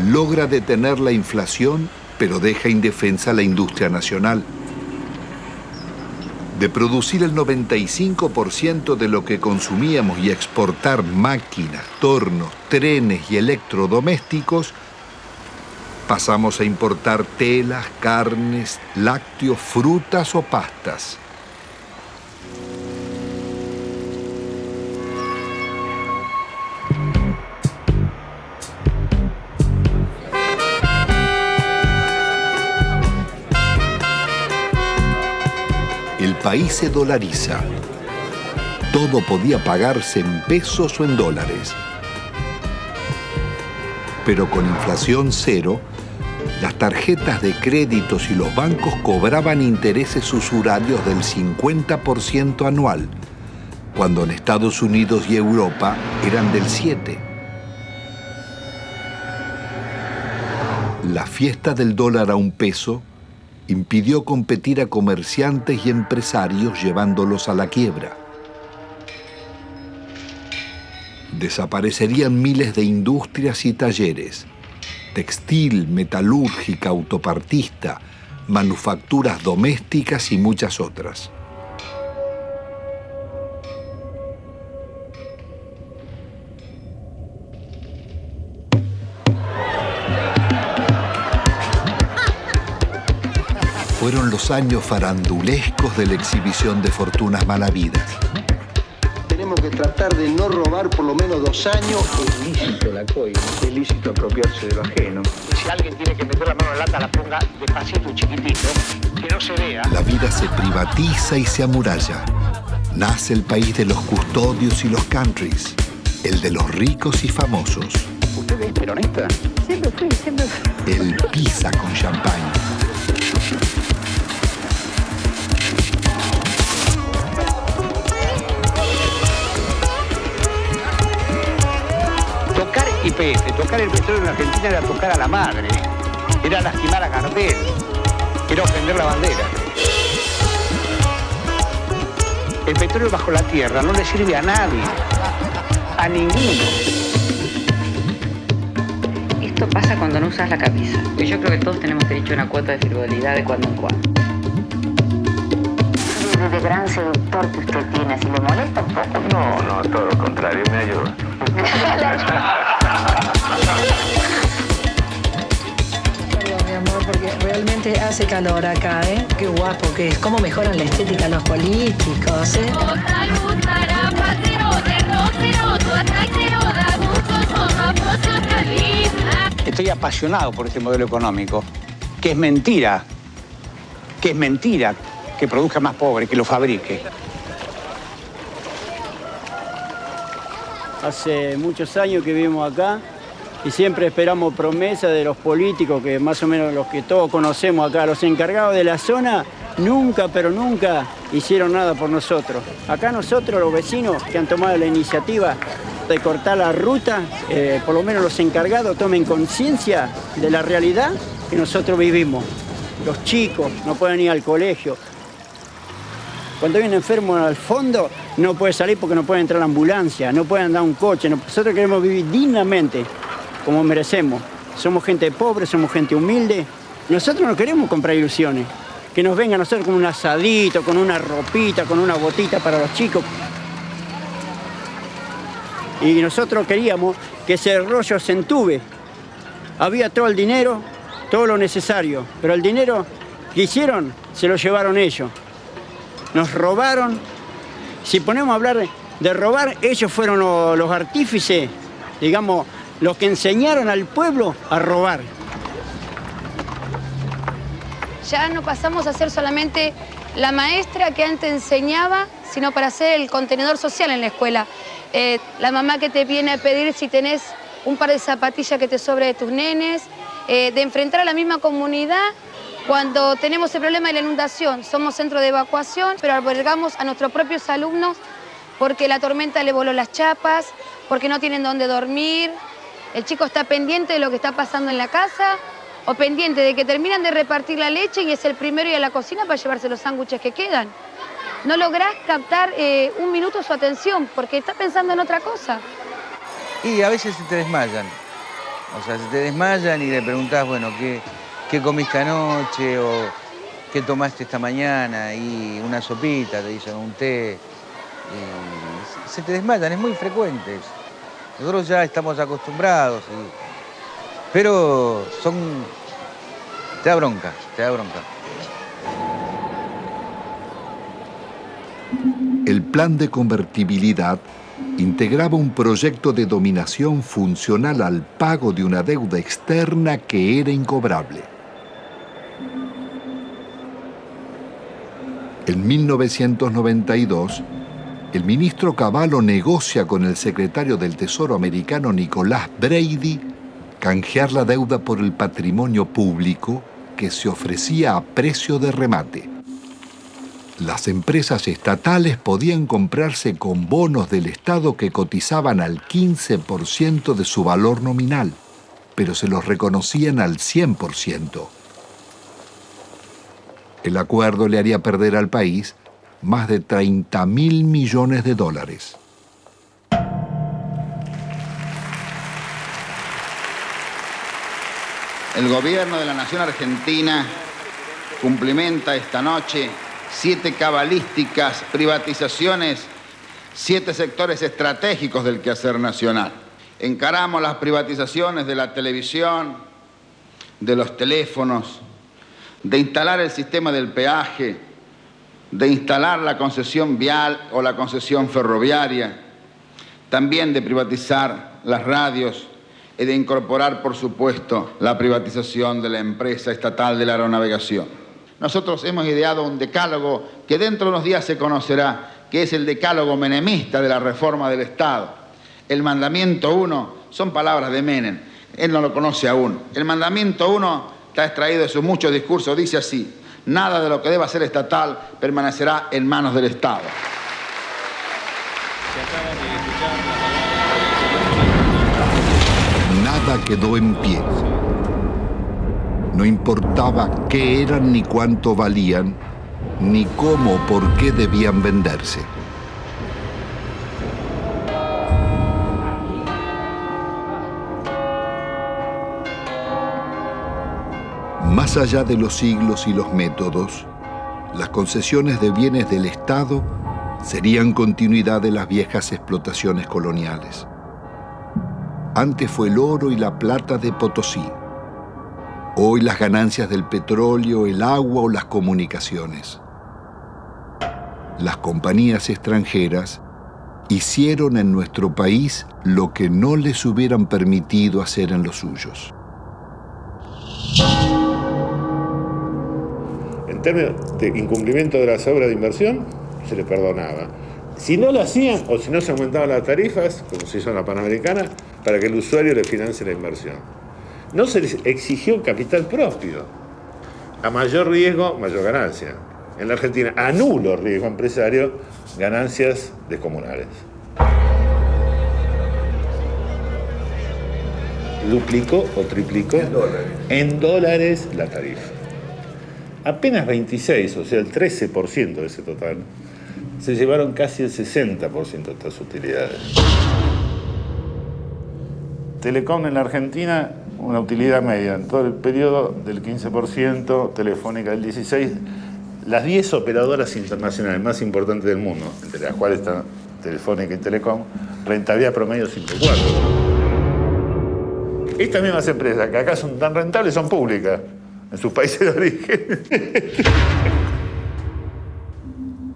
Logra detener la inflación, pero deja indefensa la industria nacional. De producir el 95% de lo que consumíamos y exportar máquinas, tornos, trenes y electrodomésticos, pasamos a importar telas, carnes, lácteos, frutas o pastas. país se dolariza. Todo podía pagarse en pesos o en dólares. Pero con inflación cero, las tarjetas de créditos y los bancos cobraban intereses usurarios del 50% anual, cuando en Estados Unidos y Europa eran del 7%. La fiesta del dólar a un peso impidió competir a comerciantes y empresarios llevándolos a la quiebra. Desaparecerían miles de industrias y talleres, textil, metalúrgica, autopartista, manufacturas domésticas y muchas otras. Fueron los años farandulescos de la exhibición de fortunas malavidas. Tenemos que tratar de no robar por lo menos 2 años. Es lícito la coima, es lícito apropiarse de lo ajeno. Si alguien tiene que meter la mano en la lata, la ponga despacito y chiquitito, que no se vea. La vida se privatiza y se amuralla. Nace el país de los custodios y los countries, el de los ricos y famosos. ¿Usted es peronista? Siempre fui. El pizza con champán. Tocar IPF, tocar el petróleo en Argentina era tocar a la madre, era lastimar a Gardel, era ofender la bandera. El petróleo bajo la tierra no le sirve a nadie, a ninguno. Esto pasa cuando no usas la camisa. Y yo creo que todos tenemos derecho a una cuota de frivolidad de cuando en cuando. De gran seductor que usted tiene, si le molesta un poco. No, todo lo contrario, me ayuda. Perdón, mi amor, porque realmente hace calor acá, ¿eh? Qué guapo que es. Cómo mejoran la estética los políticos, ¿eh? Estoy apasionado por este modelo económico, que es mentira que produzca más pobre, que lo fabrique. Hace muchos años que vivimos acá y siempre esperamos promesas de los políticos, que más o menos los que todos conocemos acá, los encargados de la zona, nunca, pero nunca hicieron nada por nosotros. Acá nosotros, los vecinos que han tomado la iniciativa de cortar la ruta, por lo menos los encargados tomen conciencia de la realidad que nosotros vivimos. Los chicos no pueden ir al colegio. Cuando hay un enfermo al fondo, no puede salir porque no puede entrar a la ambulancia, no puede andar un coche. Nosotros queremos vivir dignamente, como merecemos. Somos gente pobre, somos gente humilde. Nosotros no queremos comprar ilusiones. Que nos vengan a nosotros con un asadito, con una ropita, con una botita para los chicos. Y nosotros queríamos que ese rollo se entube. Había todo el dinero, todo lo necesario, pero el dinero que hicieron se lo llevaron ellos. Nos robaron. Si ponemos a hablar de robar, ellos fueron los artífices, digamos, los que enseñaron al pueblo a robar. Ya no pasamos a ser solamente la maestra que antes enseñaba, sino para ser el contenedor social en la escuela. La mamá que te viene a pedir si tenés un par de zapatillas que te sobre de tus nenes, de enfrentar a la misma comunidad cuando tenemos el problema de la inundación. Somos centro de evacuación, pero albergamos a nuestros propios alumnos porque la tormenta le voló las chapas, porque no tienen dónde dormir. El chico está pendiente de lo que está pasando en la casa o pendiente de que terminan de repartir la leche y es el primero ir a la cocina para llevarse los sándwiches que quedan. No lográs captar un minuto su atención porque está pensando en otra cosa. Y a veces se te desmayan. O sea, se te desmayan y le preguntás, bueno, ¿qué comiste anoche? O ¿qué tomaste esta mañana? Y una sopita, te dicen, un té. Y se te desmayan, es muy frecuente. Nosotros ya estamos acostumbrados. Pero te da bronca, te da bronca. El plan de convertibilidad integraba un proyecto de dominación funcional al pago de una deuda externa que era incobrable. En 1992, el ministro Cavallo negocia con el secretario del Tesoro americano Nicolás Brady canjear la deuda por el patrimonio público que se ofrecía a precio de remate. Las empresas estatales podían comprarse con bonos del Estado que cotizaban al 15% de su valor nominal, pero se los reconocían al 100%. El acuerdo le haría perder al país más de 30.000 millones de dólares. El gobierno de la Nación Argentina cumplimenta esta noche 7 cabalísticas privatizaciones, 7 sectores estratégicos del quehacer nacional. Encaramos las privatizaciones de la televisión, de los teléfonos, de instalar el sistema del peaje, de instalar la concesión vial o la concesión ferroviaria, también de privatizar las radios y de incorporar, por supuesto, la privatización de la empresa estatal de la aeronavegación. Nosotros hemos ideado un decálogo que dentro de unos días se conocerá, que es el decálogo menemista de la reforma del Estado. El mandamiento 1 son palabras de Menem, él no lo conoce aún. El mandamiento 1 está extraído de sus muchos discursos, dice así: nada de lo que deba ser estatal permanecerá en manos del Estado. Nada quedó en pie. No importaba qué eran ni cuánto valían, ni cómo o por qué debían venderse. Más allá de los siglos y los métodos, las concesiones de bienes del Estado serían continuidad de las viejas explotaciones coloniales. Antes fue el oro y la plata de Potosí. Hoy las ganancias del petróleo, el agua o las comunicaciones. Las compañías extranjeras hicieron en nuestro país lo que no les hubieran permitido hacer en los suyos. En términos de incumplimiento de las obras de inversión, se les perdonaba. Si no lo hacían o si no se aumentaban las tarifas, como se hizo en la Panamericana, para que el usuario le financie la inversión. No se les exigió capital propio. A mayor riesgo, mayor ganancia. En la Argentina, a nulo riesgo empresario, ganancias descomunales. Duplicó o triplicó en dólares la tarifa. Apenas 26, o sea, el 13% de ese total, se llevaron casi el 60% de estas utilidades. Telecom en la Argentina, una utilidad media en todo el periodo del 15%, Telefónica del 16%. Las 10 operadoras internacionales más importantes del mundo, entre las cuales están Telefónica y Telecom, rentabilidad promedio 5,4. Estas mismas empresas que acá son tan rentables son públicas en sus países de origen.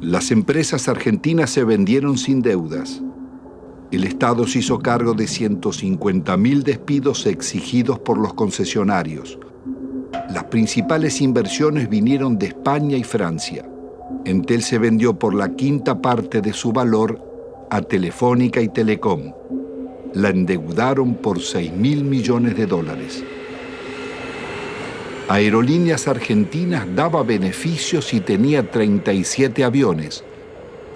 Las empresas argentinas se vendieron sin deudas. El Estado se hizo cargo de 150.000 despidos exigidos por los concesionarios. Las principales inversiones vinieron de España y Francia. Entel se vendió por la quinta parte de su valor a Telefónica y Telecom. La endeudaron por 6.000 millones de dólares. Aerolíneas Argentinas daba beneficios y tenía 37 aviones.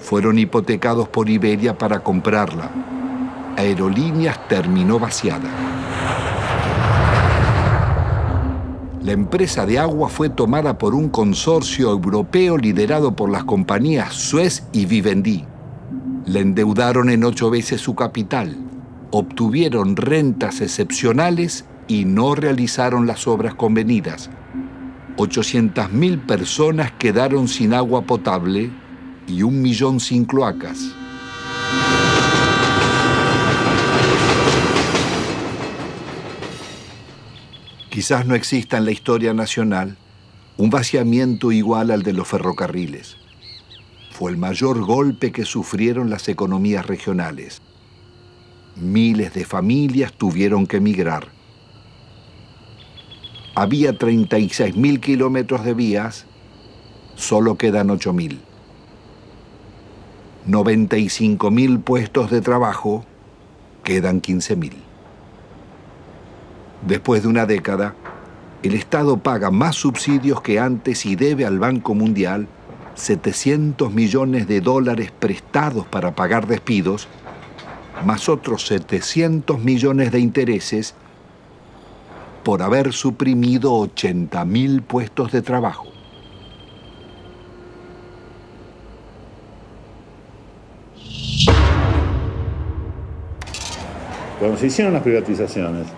Fueron hipotecados por Iberia para comprarla. Aerolíneas terminó vaciada. La empresa de agua fue tomada por un consorcio europeo liderado por las compañías Suez y Vivendi. La endeudaron en 8 veces su capital. Obtuvieron rentas excepcionales y no realizaron las obras convenidas. 800.000 personas quedaron sin agua potable y 1 millón sin cloacas. Quizás no exista en la historia nacional un vaciamiento igual al de los ferrocarriles. Fue el mayor golpe que sufrieron las economías regionales. Miles de familias tuvieron que emigrar. Había 36.000 kilómetros de vías, solo quedan 8.000. 95.000 puestos de trabajo, quedan 15.000. Después de una década, el Estado paga más subsidios que antes y debe al Banco Mundial $700 millones prestados para pagar despidos, más otros 700 millones de intereses por haber suprimido 80.000 puestos de trabajo. Cuando se hicieron las privatizaciones,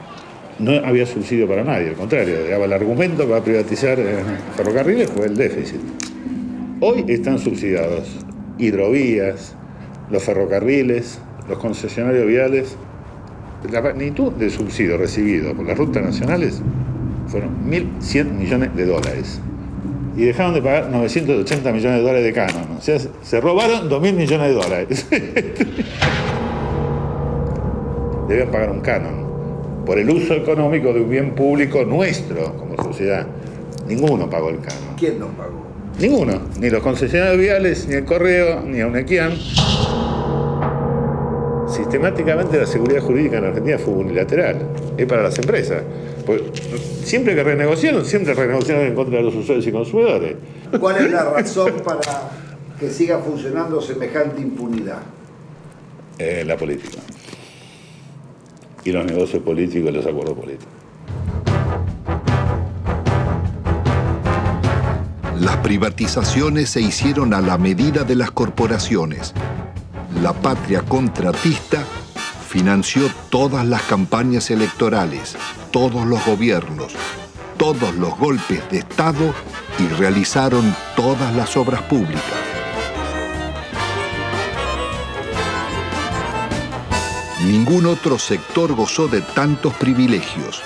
no había subsidio para nadie, al contrario, el argumento para privatizar ferrocarriles fue el déficit. Hoy están subsidiados hidrovías, los ferrocarriles, los concesionarios viales. La magnitud de subsidio recibido por las rutas nacionales fueron 1.100 millones de dólares. Y dejaron de pagar 980 millones de dólares de canon. O sea, se robaron 2.000 millones de dólares. Deben pagar un canon por el uso económico de un bien público nuestro como sociedad. Ninguno pagó el canon. ¿Quién no pagó? Ninguno. Ni los concesionarios viales, ni el Correo, ni Unequian. Sistemáticamente la seguridad jurídica en Argentina fue unilateral. Es para las empresas. Pues, siempre que renegociaron en contra de los usuarios y consumidores. ¿Cuál es la razón para que siga funcionando semejante impunidad? La política. Y los negocios políticos y los acuerdos políticos. Las privatizaciones se hicieron a la medida de las corporaciones. La patria contratista financió todas las campañas electorales, todos los gobiernos, todos los golpes de Estado y realizaron todas las obras públicas. Ningún otro sector gozó de tantos privilegios,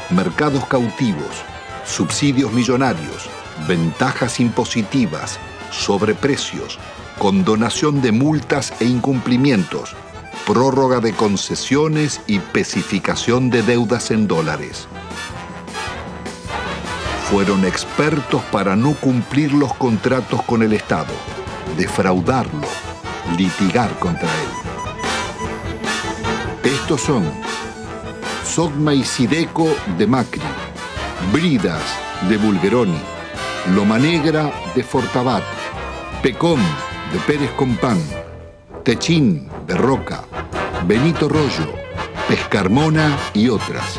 mercados cautivos, subsidios millonarios, ventajas impositivas, sobreprecios, condonación de multas e incumplimientos, prórroga de concesiones y especificación de deudas en dólares. Fueron expertos para no cumplir los contratos con el Estado, defraudarlo, litigar contra él. Estos son Sogma y Sideco de Macri, Bridas de Bulgeroni, Loma Negra de Fortabat, Pecom de Pérez Compán, Techín de Roca, Benito Rollo, Pescarmona y otras.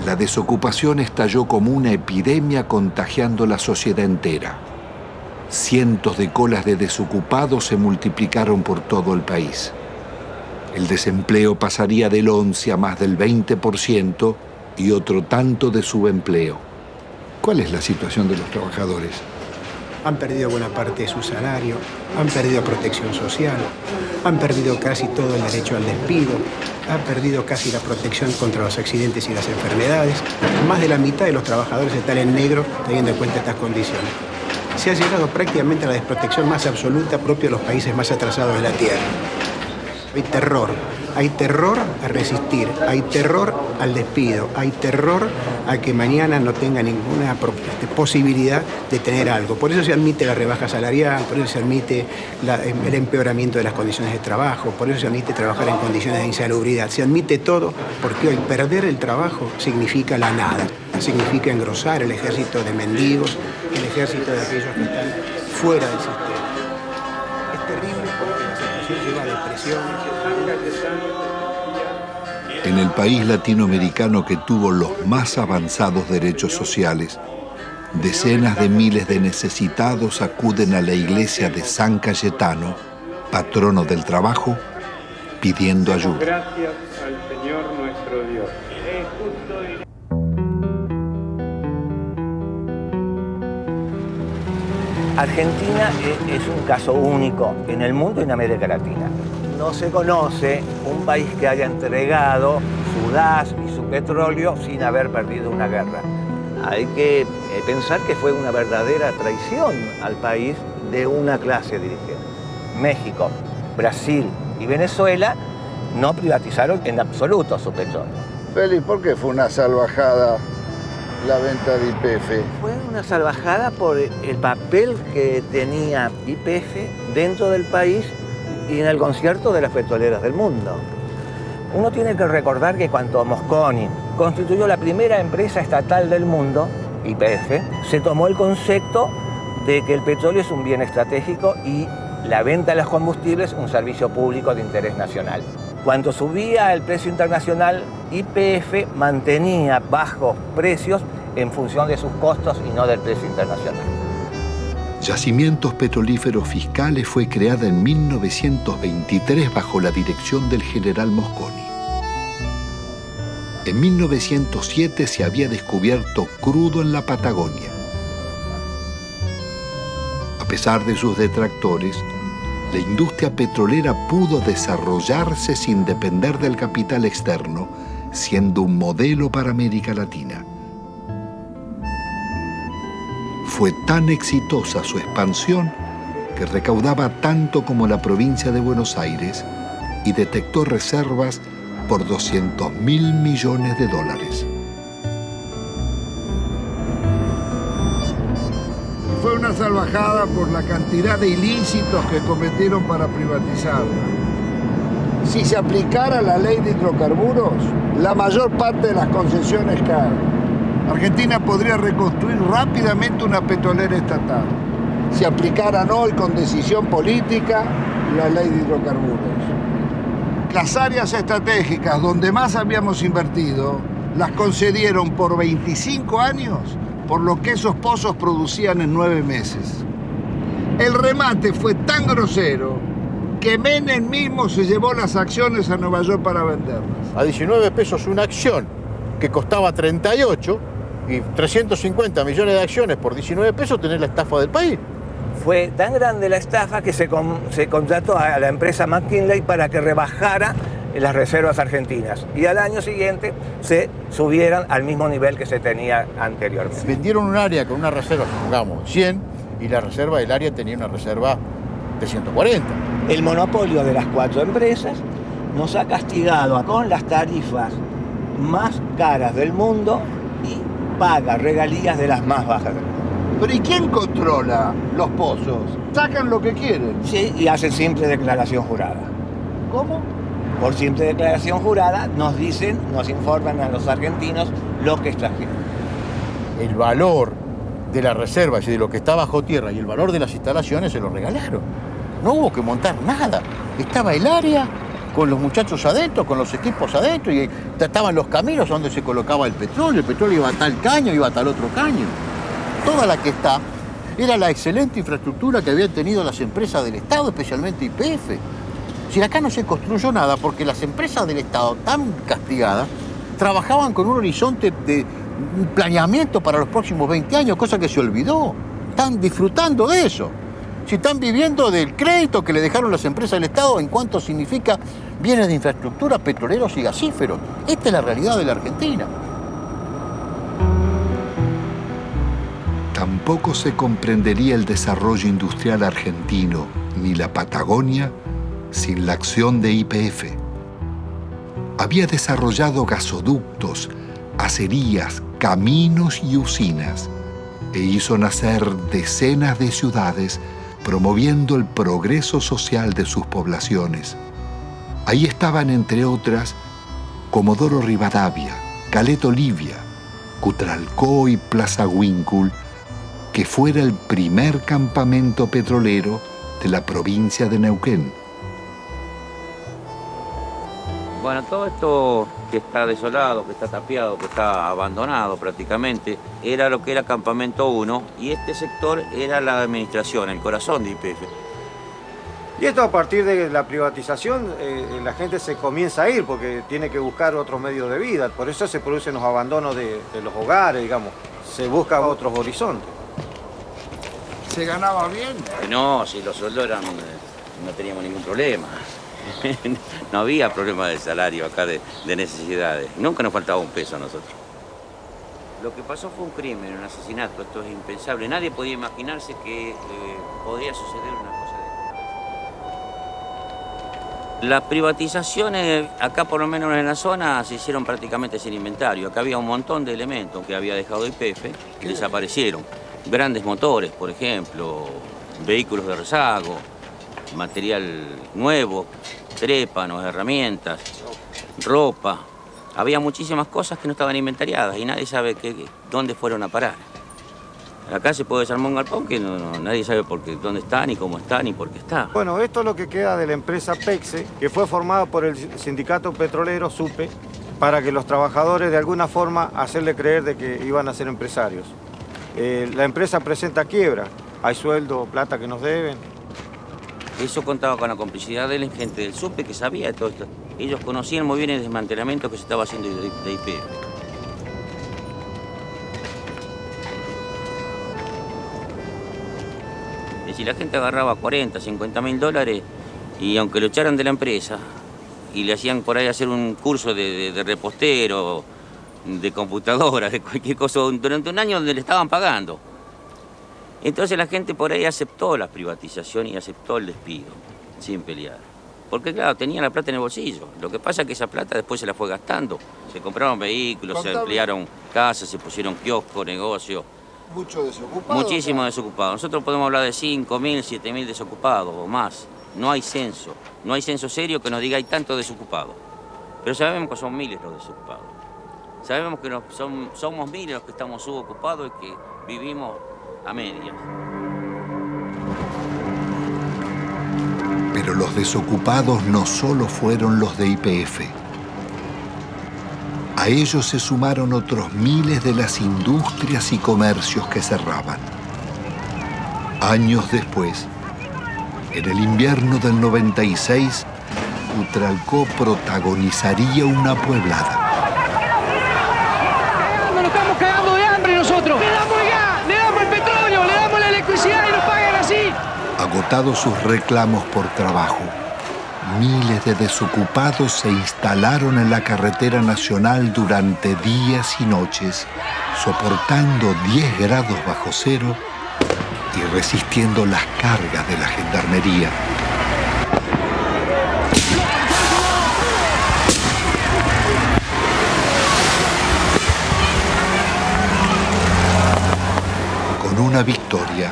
La desocupación estalló como una epidemia contagiando la sociedad entera. Cientos de colas de desocupados se multiplicaron por todo el país. El desempleo pasaría del 11 a más del 20% y otro tanto de subempleo. ¿Cuál es la situación de los trabajadores? Han perdido buena parte de su salario, han perdido protección social, han perdido casi todo el derecho al despido, han perdido casi la protección contra los accidentes y las enfermedades. Más de la mitad de los trabajadores están en negro teniendo en cuenta estas condiciones. Se ha llegado prácticamente a la desprotección más absoluta propia de los países más atrasados de la Tierra. Hay terror a resistir, hay terror al despido, hay terror a que mañana no tenga ninguna posibilidad de tener algo. Por eso se admite la rebaja salarial, por eso se admite el empeoramiento de las condiciones de trabajo, por eso se admite trabajar en condiciones de insalubridad. Se admite todo porque hoy perder el trabajo significa la nada, significa engrosar el ejército de mendigos, el ejército de aquellos que están fuera del sistema. Es terrible porque la situación lleva a depresiones. En el país latinoamericano que tuvo los más avanzados derechos sociales, decenas de miles de necesitados acuden a la iglesia de San Cayetano, patrono del trabajo, pidiendo ayuda. Gracias al Señor nuestro Dios. Argentina es un caso único en el mundo y en América Latina. No se conoce un país que haya entregado su gas y su petróleo sin haber perdido una guerra. Hay que pensar que fue una verdadera traición al país de una clase dirigente. México, Brasil y Venezuela no privatizaron en absoluto su petróleo. Félix, ¿por qué fue una salvajada la venta de YPF? Fue una salvajada por el papel que tenía YPF dentro del país y en el concierto de las petroleras del mundo. Uno tiene que recordar que cuando Mosconi constituyó la primera empresa estatal del mundo, YPF, se tomó el concepto de que el petróleo es un bien estratégico y la venta de los combustibles un servicio público de interés nacional. Cuando subía el precio internacional, YPF mantenía bajos precios en función de sus costos y no del precio internacional. Yacimientos Petrolíferos Fiscales fue creada en 1923 bajo la dirección del general Mosconi. En 1907 se había descubierto crudo en la Patagonia. A pesar de sus detractores, la industria petrolera pudo desarrollarse sin depender del capital externo, siendo un modelo para América Latina. Fue tan exitosa su expansión que recaudaba tanto como la provincia de Buenos Aires y detectó reservas por $200.000 millones. Fue una salvajada por la cantidad de ilícitos que cometieron para privatizarla. Si se aplicara la ley de hidrocarburos, la mayor parte de las concesiones caen. Argentina podría reconstruir rápidamente una petrolera estatal si aplicaran hoy con decisión política la ley de hidrocarburos. Las áreas estratégicas donde más habíamos invertido las concedieron por 25 años por lo que esos pozos producían en 9 meses. El remate fue tan grosero que Menem mismo se llevó las acciones a Nueva York para venderlas. A 19 pesos una acción que costaba 38 y 350 millones de acciones por 19 pesos tenés la estafa del país. Fue tan grande la estafa que se contrató a la empresa McKinley para que rebajara las reservas argentinas y al año siguiente se subieran al mismo nivel que se tenía anteriormente. Vendieron un área con una reserva, supongamos, 100, y la reserva del área tenía una reserva de 140. El monopolio de las 4 empresas nos ha castigado con las tarifas más caras del mundo y paga regalías de las más bajas del mundo. ¿Pero y quién controla los pozos? Sacan lo que quieren. Sí, y hacen simple declaración jurada. ¿Cómo? Por simple declaración jurada nos dicen, nos informan a los argentinos lo que extrajeron. El valor de la reserva y de lo que está bajo tierra y el valor de las instalaciones se lo regalaron. No hubo que montar nada. Estaba el área con los muchachos adentro, con los equipos adentro y estaban los caminos donde se colocaba el petróleo. El petróleo iba a tal caño, iba a tal otro caño. Toda la que está era la excelente infraestructura que habían tenido las empresas del Estado, especialmente YPF. Si acá no se construyó nada porque las empresas del Estado, tan castigadas, trabajaban con un horizonte de un planeamiento para los próximos 20 años, cosa que se olvidó. Están disfrutando de eso. Si están viviendo del crédito que le dejaron las empresas del Estado en cuanto significa bienes de infraestructura, petroleros y gasíferos. Esta es la realidad de la Argentina. Tampoco se comprendería el desarrollo industrial argentino ni la Patagonia sin la acción de YPF. Había desarrollado gasoductos, acerías, caminos y usinas e hizo nacer decenas de ciudades promoviendo el progreso social de sus poblaciones. Ahí estaban, entre otras, Comodoro Rivadavia, Caleta Olivia, Cutralcó y Plaza Huíncul, que fuera el primer campamento petrolero de la provincia de Neuquén. Bueno, todo esto que está desolado, que está tapiado, que está abandonado prácticamente, era lo que era Campamento 1 y este sector era la administración, el corazón de YPF. Y esto a partir de la privatización, la gente se comienza a ir porque tiene que buscar otros medios de vida. Por eso se producen los abandonos de los hogares, digamos. Se busca otros horizontes. ¿Se ganaba bien? No, si los sueldos eran, no teníamos ningún problema. No había problema de salario acá, de necesidades. Nunca nos faltaba un peso a nosotros. Lo que pasó fue un crimen, un asesinato. Esto es impensable. Nadie podía imaginarse que podría suceder una cosa de esta. Las privatizaciones, acá por lo menos en la zona, se hicieron prácticamente sin inventario. Acá había un montón de elementos que había dejado YPF que desaparecieron. Grandes motores, por ejemplo, vehículos de rezago, material nuevo, trépanos, herramientas, ropa. Había muchísimas cosas que no estaban inventariadas y nadie sabe dónde fueron a parar. Acá se puede desarmar un galpón que nadie sabe dónde está, ni cómo está, ni por qué está. Bueno, esto es lo que queda de la empresa PEXE, que fue formada por el sindicato petrolero SUPE, para que los trabajadores de alguna forma hacerle creer de que iban a ser empresarios. La empresa presenta quiebra, hay sueldo, plata que nos deben. Eso contaba con la complicidad de la gente del SUPE que sabía de todo esto. Ellos conocían muy bien el desmantelamiento que se estaba haciendo de YPF. Si la gente agarraba 40, 50 mil dólares y aunque lo echaran de la empresa y le hacían por ahí hacer un curso de repostero, de computadora, de cualquier cosa, durante un año donde le estaban pagando. Entonces la gente por ahí aceptó la privatización y aceptó el despido, sin pelear. Porque claro, tenía la plata en el bolsillo. Lo que pasa es que esa plata después se la fue gastando. Se compraron vehículos, se ampliaron casas, se pusieron kioscos, negocios. Muchos desocupados. Muchísimos desocupados. Nosotros podemos hablar de 5.000, 7.000 desocupados o más. No hay censo. No hay censo serio que nos diga hay tantos desocupados. Pero sabemos que son miles los desocupados. Sabemos que somos miles los que estamos subocupados y que vivimos a medias. Pero los desocupados no solo fueron los de YPF. A ellos se sumaron otros miles de las industrias y comercios que cerraban. Años después, en el invierno del 96, Utralcó protagonizaría una pueblada. Nos estamos cagando de hambre nosotros. Le damos el gas, le damos el petróleo, le damos la electricidad y nos pagan así. Agotados sus reclamos por trabajo, miles de desocupados se instalaron en la carretera nacional durante días y noches, soportando 10 grados bajo cero y resistiendo las cargas de la gendarmería. Con una victoria,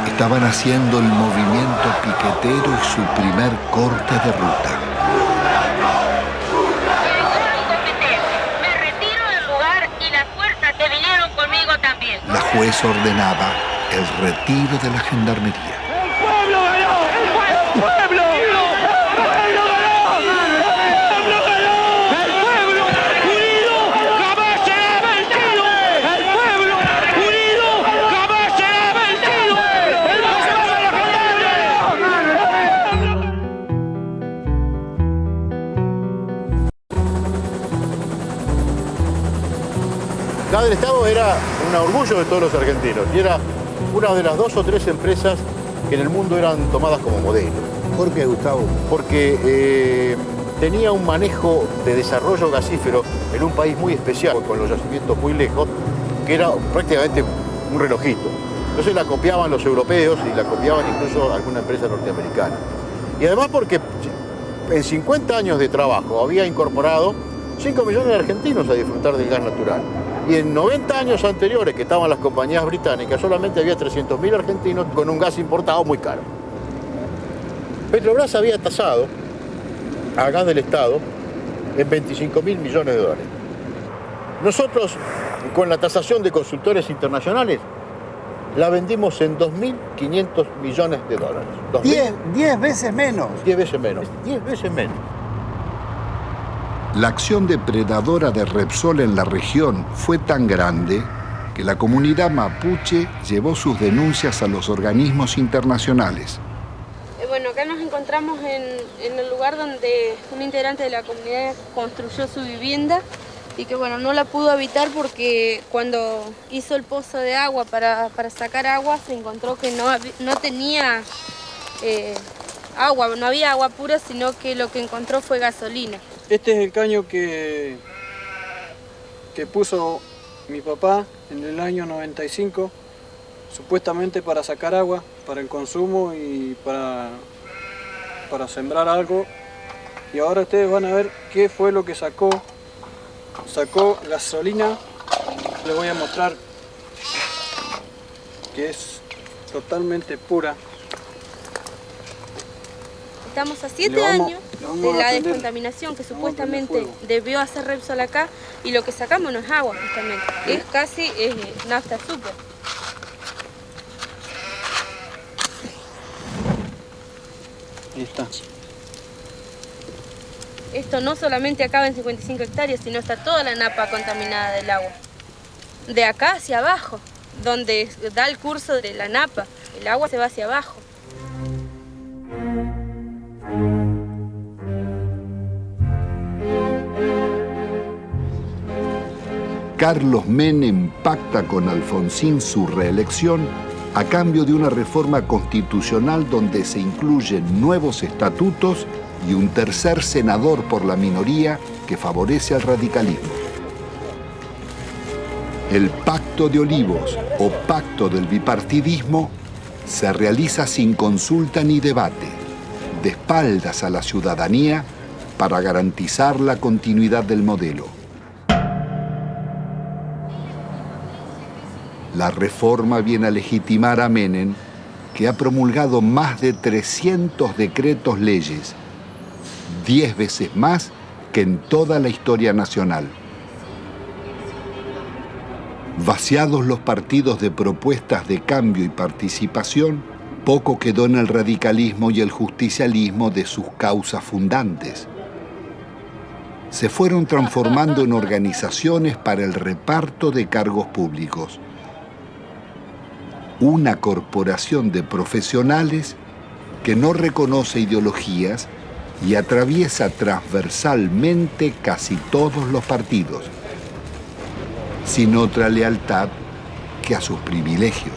estaban haciendo el movimiento piquetero y su primer corte de ruta. Me retiro del lugar y las fuerzas que vinieron conmigo también. La jueza ordenaba el retiro de la gendarmería. ¡El pueblo ganó! ¡El pueblo! La del Estado era un orgullo de todos los argentinos y era una de las 2 o 3 empresas que en el mundo eran tomadas como modelo. ¿Por qué, Gustavo? Porque tenía un manejo de desarrollo gasífero en un país muy especial, con los yacimientos muy lejos, que era prácticamente un relojito. Entonces la copiaban los europeos y la copiaban incluso alguna empresa norteamericana. Y además porque en 50 años de trabajo había incorporado 5 millones de argentinos a disfrutar del gas natural. Y en 90 años anteriores que estaban las compañías británicas, solamente había 300.000 argentinos con un gas importado muy caro. Petrobras había tasado a gas del Estado en 25.000 millones de dólares. Nosotros, con la tasación de consultores internacionales, la vendimos en 2.500 millones de dólares. 10 veces menos. 10 veces menos. 10 veces menos. La acción depredadora de Repsol en la región fue tan grande que la comunidad mapuche llevó sus denuncias a los organismos internacionales. Bueno, acá nos encontramos en el lugar donde un integrante de la comunidad construyó su vivienda y que bueno, no la pudo habitar porque cuando hizo el pozo de agua para sacar agua se encontró que no tenía agua, no había agua pura, sino que lo que encontró fue gasolina. Este es el caño que puso mi papá en el año 95, supuestamente para sacar agua, para el consumo y para para sembrar algo. Y ahora ustedes van a ver qué fue lo que sacó. Sacó gasolina. Les voy a mostrar que es totalmente pura. Estamos a 7 años de la descontaminación que supuestamente debió hacer Repsol acá, y lo que sacamos no es agua justamente, es casi nafta azúcar. Ahí está. Esto no solamente acaba en 55 hectáreas, sino está toda la napa contaminada del agua. De acá hacia abajo, donde da el curso de la napa, el agua se va hacia abajo. Carlos Menem pacta con Alfonsín su reelección a cambio de una reforma constitucional donde se incluyen nuevos estatutos y un tercer senador por la minoría que favorece al radicalismo. El Pacto de Olivos o Pacto del Bipartidismo se realiza sin consulta ni debate, de espaldas a la ciudadanía para garantizar la continuidad del modelo. La reforma viene a legitimar a Menem, que ha promulgado más de 300 decretos leyes, 10 veces más que en toda la historia nacional. Vaciados los partidos de propuestas de cambio y participación, poco quedó en el radicalismo y el justicialismo de sus causas fundantes. Se fueron transformando en organizaciones para el reparto de cargos públicos. Una corporación de profesionales que no reconoce ideologías y atraviesa transversalmente casi todos los partidos, sin otra lealtad que a sus privilegios.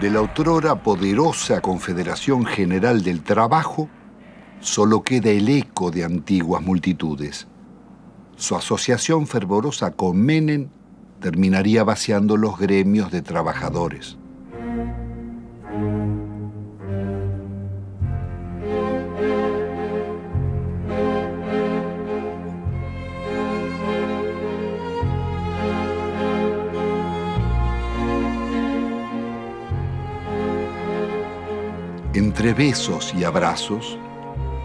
De la otrora poderosa Confederación General del Trabajo, solo queda el eco de antiguas multitudes. Su asociación fervorosa con Menem terminaría vaciando los gremios de trabajadores. Entre besos y abrazos,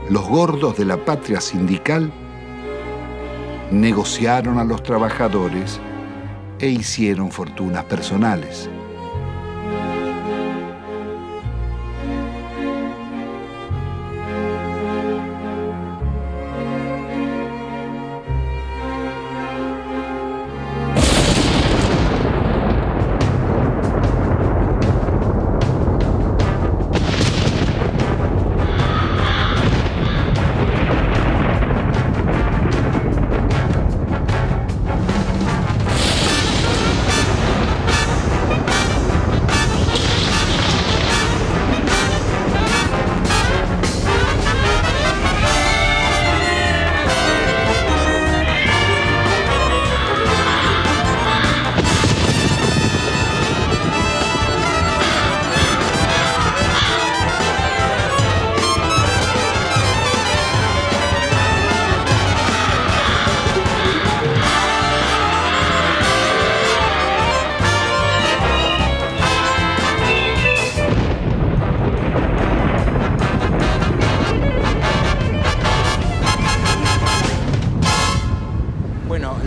los gordos de la patria sindical negociaron a los trabajadores e hicieron fortunas personales.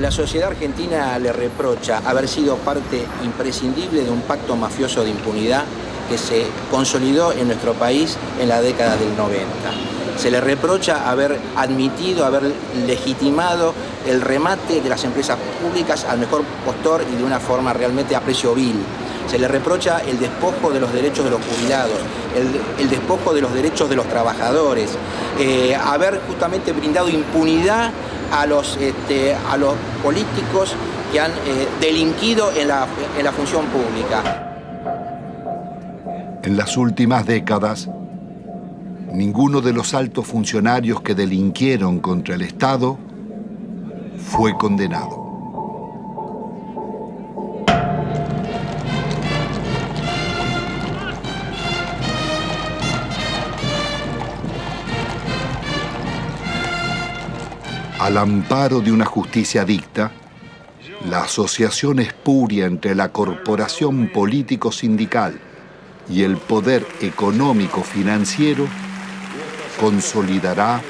La sociedad argentina le reprocha haber sido parte imprescindible de un pacto mafioso de impunidad que se consolidó en nuestro país en la década del 90. Se le reprocha haber admitido, haber legitimado el remate de las empresas públicas al mejor postor y de una forma realmente a precio vil. Se le reprocha el despojo de los derechos de los jubilados, el despojo de los derechos de los trabajadores, haber justamente brindado impunidad a los políticos que han delinquido en la función pública. En las últimas décadas, ninguno de los altos funcionarios que delinquieron contra el Estado fue condenado. Al amparo de una justicia dicta, la asociación espuria entre la corporación político-sindical y el poder económico-financiero consolidará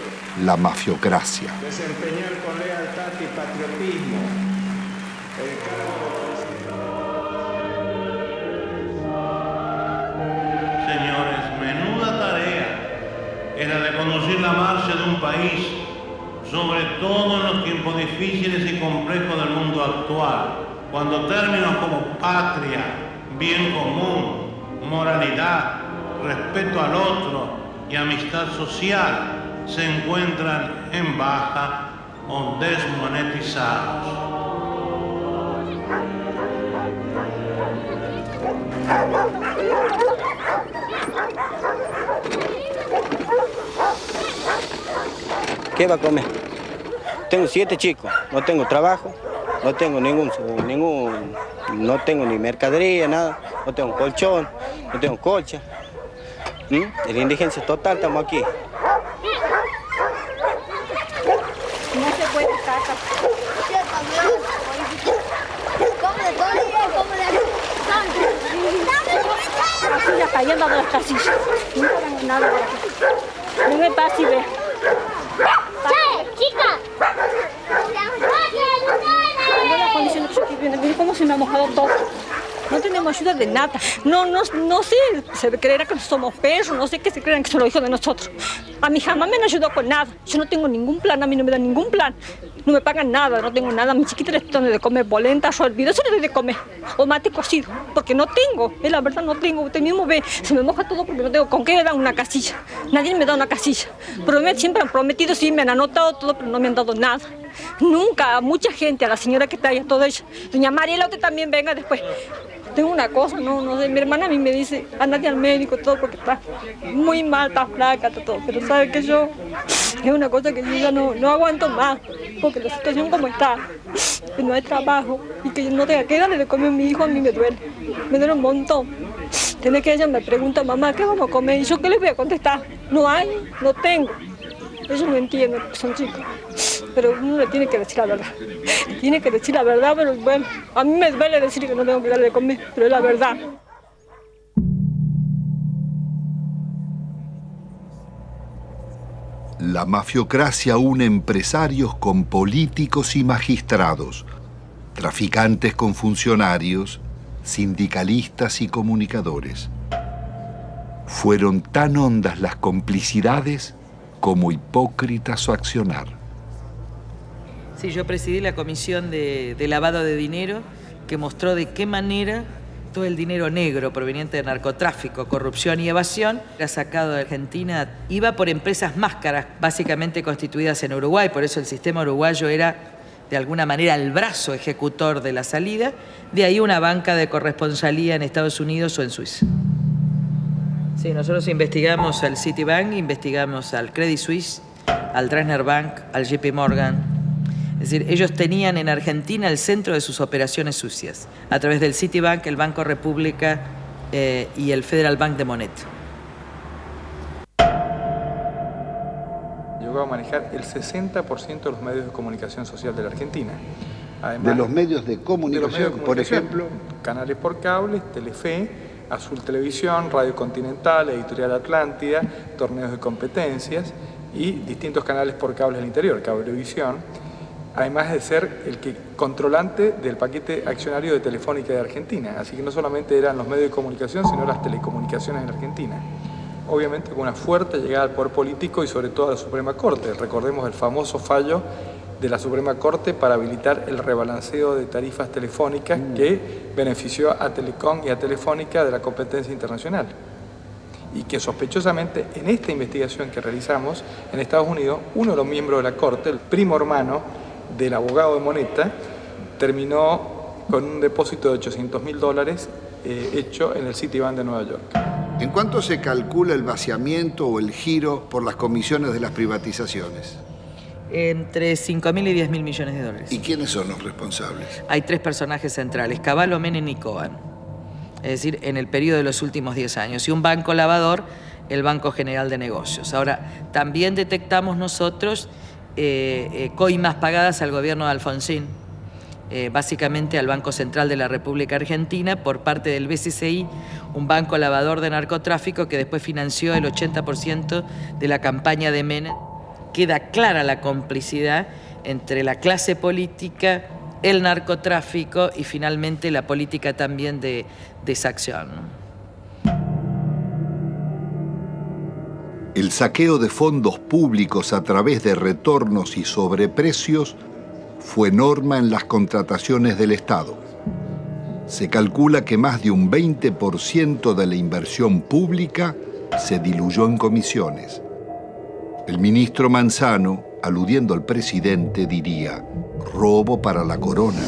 la mafiocracia. Desempeñar con lealtad y patriotismo el cargo de Señores, menuda tarea es la de conducir la marcha de un país, sobre todo en los tiempos difíciles y complejos del mundo actual, cuando términos como patria, bien común, moralidad, respeto al otro y amistad social se encuentran en baja o desmonetizados. ¿Qué va a comer? Tengo 7 chicos, no tengo trabajo, no tengo no tengo ni mercadería, nada, no tengo colchón, no tengo colcha. En la indigencia total estamos aquí. No se puede estar acá. Así ya cayendo de las casillas. No hagan nada por aquí. No me pase y ve. ¡Chica! No la condición que yo estoy viendo, mire cómo se me ha mojado todo. No tenemos ayuda de nada. No sé, se creerá que somos perros, no sé qué se creerán que son los hijos de nosotros. A mí jamás me han ayudado con nada. Yo no tengo ningún plan, a mí no me dan ningún plan. No me pagan nada, no tengo nada. A mi chiquita les doy de comer polenta, olvido, eso les doy de comer. O mate cocido, porque no tengo. La verdad no tengo. Usted mismo ve, se me moja todo porque no tengo con qué me dan una casilla. Nadie me da una casilla. Siempre han prometido, sí, me han anotado todo, pero no me han dado nada. Nunca, a mucha gente, a la señora que está ahí, a toda ella. Doña Mariela, usted también venga después. Tengo una cosa, no sé, mi hermana a mí me dice, andate al médico, todo, porque está muy mal, está flaca, todo, pero sabe que yo, es una cosa que yo ya no aguanto más, porque la situación como está, que no hay trabajo, y que yo no tenga que darle de comer a mi hijo, a mí me duele un montón. Tiene que ella me pregunta, mamá, ¿qué vamos a comer? Y yo, ¿qué les voy a contestar? No hay, no tengo. Ellos no entienden, son chicos. Pero uno le tiene que decir la verdad. Tiene que decir la verdad, pero bueno, a mí me duele decir que no tengo que darle de comer, pero es la verdad. La mafiocracia une empresarios con políticos y magistrados, traficantes con funcionarios, sindicalistas y comunicadores. Fueron tan hondas las complicidades como hipócrita su accionar. Sí, yo presidí la comisión de lavado de dinero que mostró de qué manera todo el dinero negro proveniente de narcotráfico, corrupción y evasión era sacado de Argentina. Iba por empresas máscaras, básicamente constituidas en Uruguay, por eso el sistema uruguayo era de alguna manera el brazo ejecutor de la salida, de ahí una banca de corresponsalía en Estados Unidos o en Suiza. Sí, nosotros investigamos al Citibank, investigamos al Credit Suisse, al Dresdner Bank, al JP Morgan. Es decir, ellos tenían en Argentina el centro de sus operaciones sucias, a través del Citibank, el Banco República y el Federal Bank de Moneta. Llegó a manejar el 60% de los medios de comunicación social de la Argentina. Además, de los medios de comunicación, por ejemplo, canales por cable, Telefe, Azul Televisión, Radio Continental, Editorial Atlántida, torneos de competencias y distintos canales por cable del interior, Cablevisión, además de ser el controlante del paquete accionario de Telefónica de Argentina. Así que no solamente eran los medios de comunicación, sino las telecomunicaciones en Argentina. Obviamente con una fuerte llegada al poder político y sobre todo a la Suprema Corte. Recordemos el famoso fallo de la Suprema Corte para habilitar el rebalanceo de tarifas telefónicas que benefició a Telecom y a Telefónica de la competencia internacional. Y que sospechosamente en esta investigación que realizamos en Estados Unidos, uno de los miembros de la Corte, el primo hermano del abogado de Moneta, terminó con un depósito de $800.000 hecho en el Citibank de Nueva York. ¿En cuánto se calcula el vaciamiento o el giro por las comisiones de las privatizaciones? Entre 5.000 y 10.000 millones de dólares. ¿Y quiénes son los responsables? Hay 3 personajes centrales, Cavallo, Menem y Cohen. Es decir, en el periodo de los últimos 10 años. Y un banco lavador, el Banco General de Negocios. Ahora, también detectamos nosotros coimas pagadas al gobierno de Alfonsín, básicamente al Banco Central de la República Argentina, por parte del BCCI, un banco lavador de narcotráfico que después financió el 80% de la campaña de Menem. Queda clara la complicidad entre la clase política, el narcotráfico y finalmente la política también de exacción. El saqueo de fondos públicos a través de retornos y sobreprecios fue norma en las contrataciones del Estado. Se calcula que más de un 20% de la inversión pública se diluyó en comisiones. El ministro Manzano, aludiendo al presidente, diría: robo para la corona.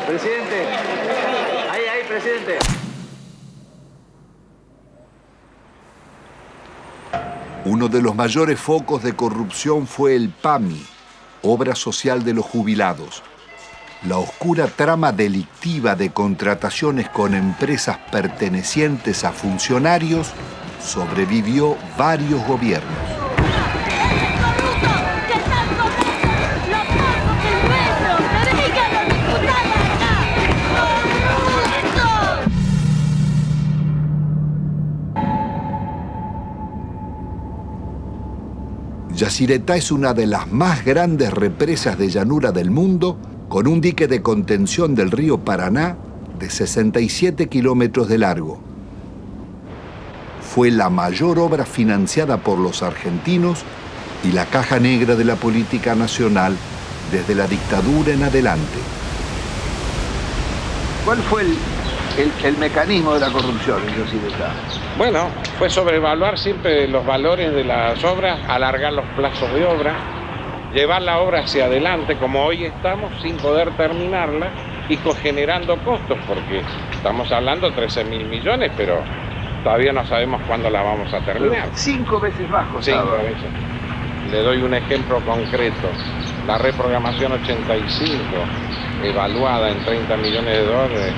Presidente, ahí, presidente. Uno de los mayores focos de corrupción fue el PAMI, Obra Social de los Jubilados. La oscura trama delictiva de contrataciones con empresas pertenecientes a funcionarios sobrevivió varios gobiernos. Yacyretá es una de las más grandes represas de llanura del mundo, con un dique de contención del río Paraná de 67 kilómetros de largo. Fue la mayor obra financiada por los argentinos y la caja negra de la política nacional desde la dictadura en adelante. ¿Cuál fue el mecanismo de la corrupción en Yacyretá? Bueno, fue sobrevaluar siempre los valores de las obras, alargar los plazos de obra, llevar la obra hacia adelante como hoy estamos sin poder terminarla y generando costos, porque estamos hablando de 13.000 millones, pero todavía no sabemos cuándo la vamos a terminar. 5 veces más costaba. 5 veces. Le doy un ejemplo concreto. La reprogramación 85, evaluada en 30 millones de dólares,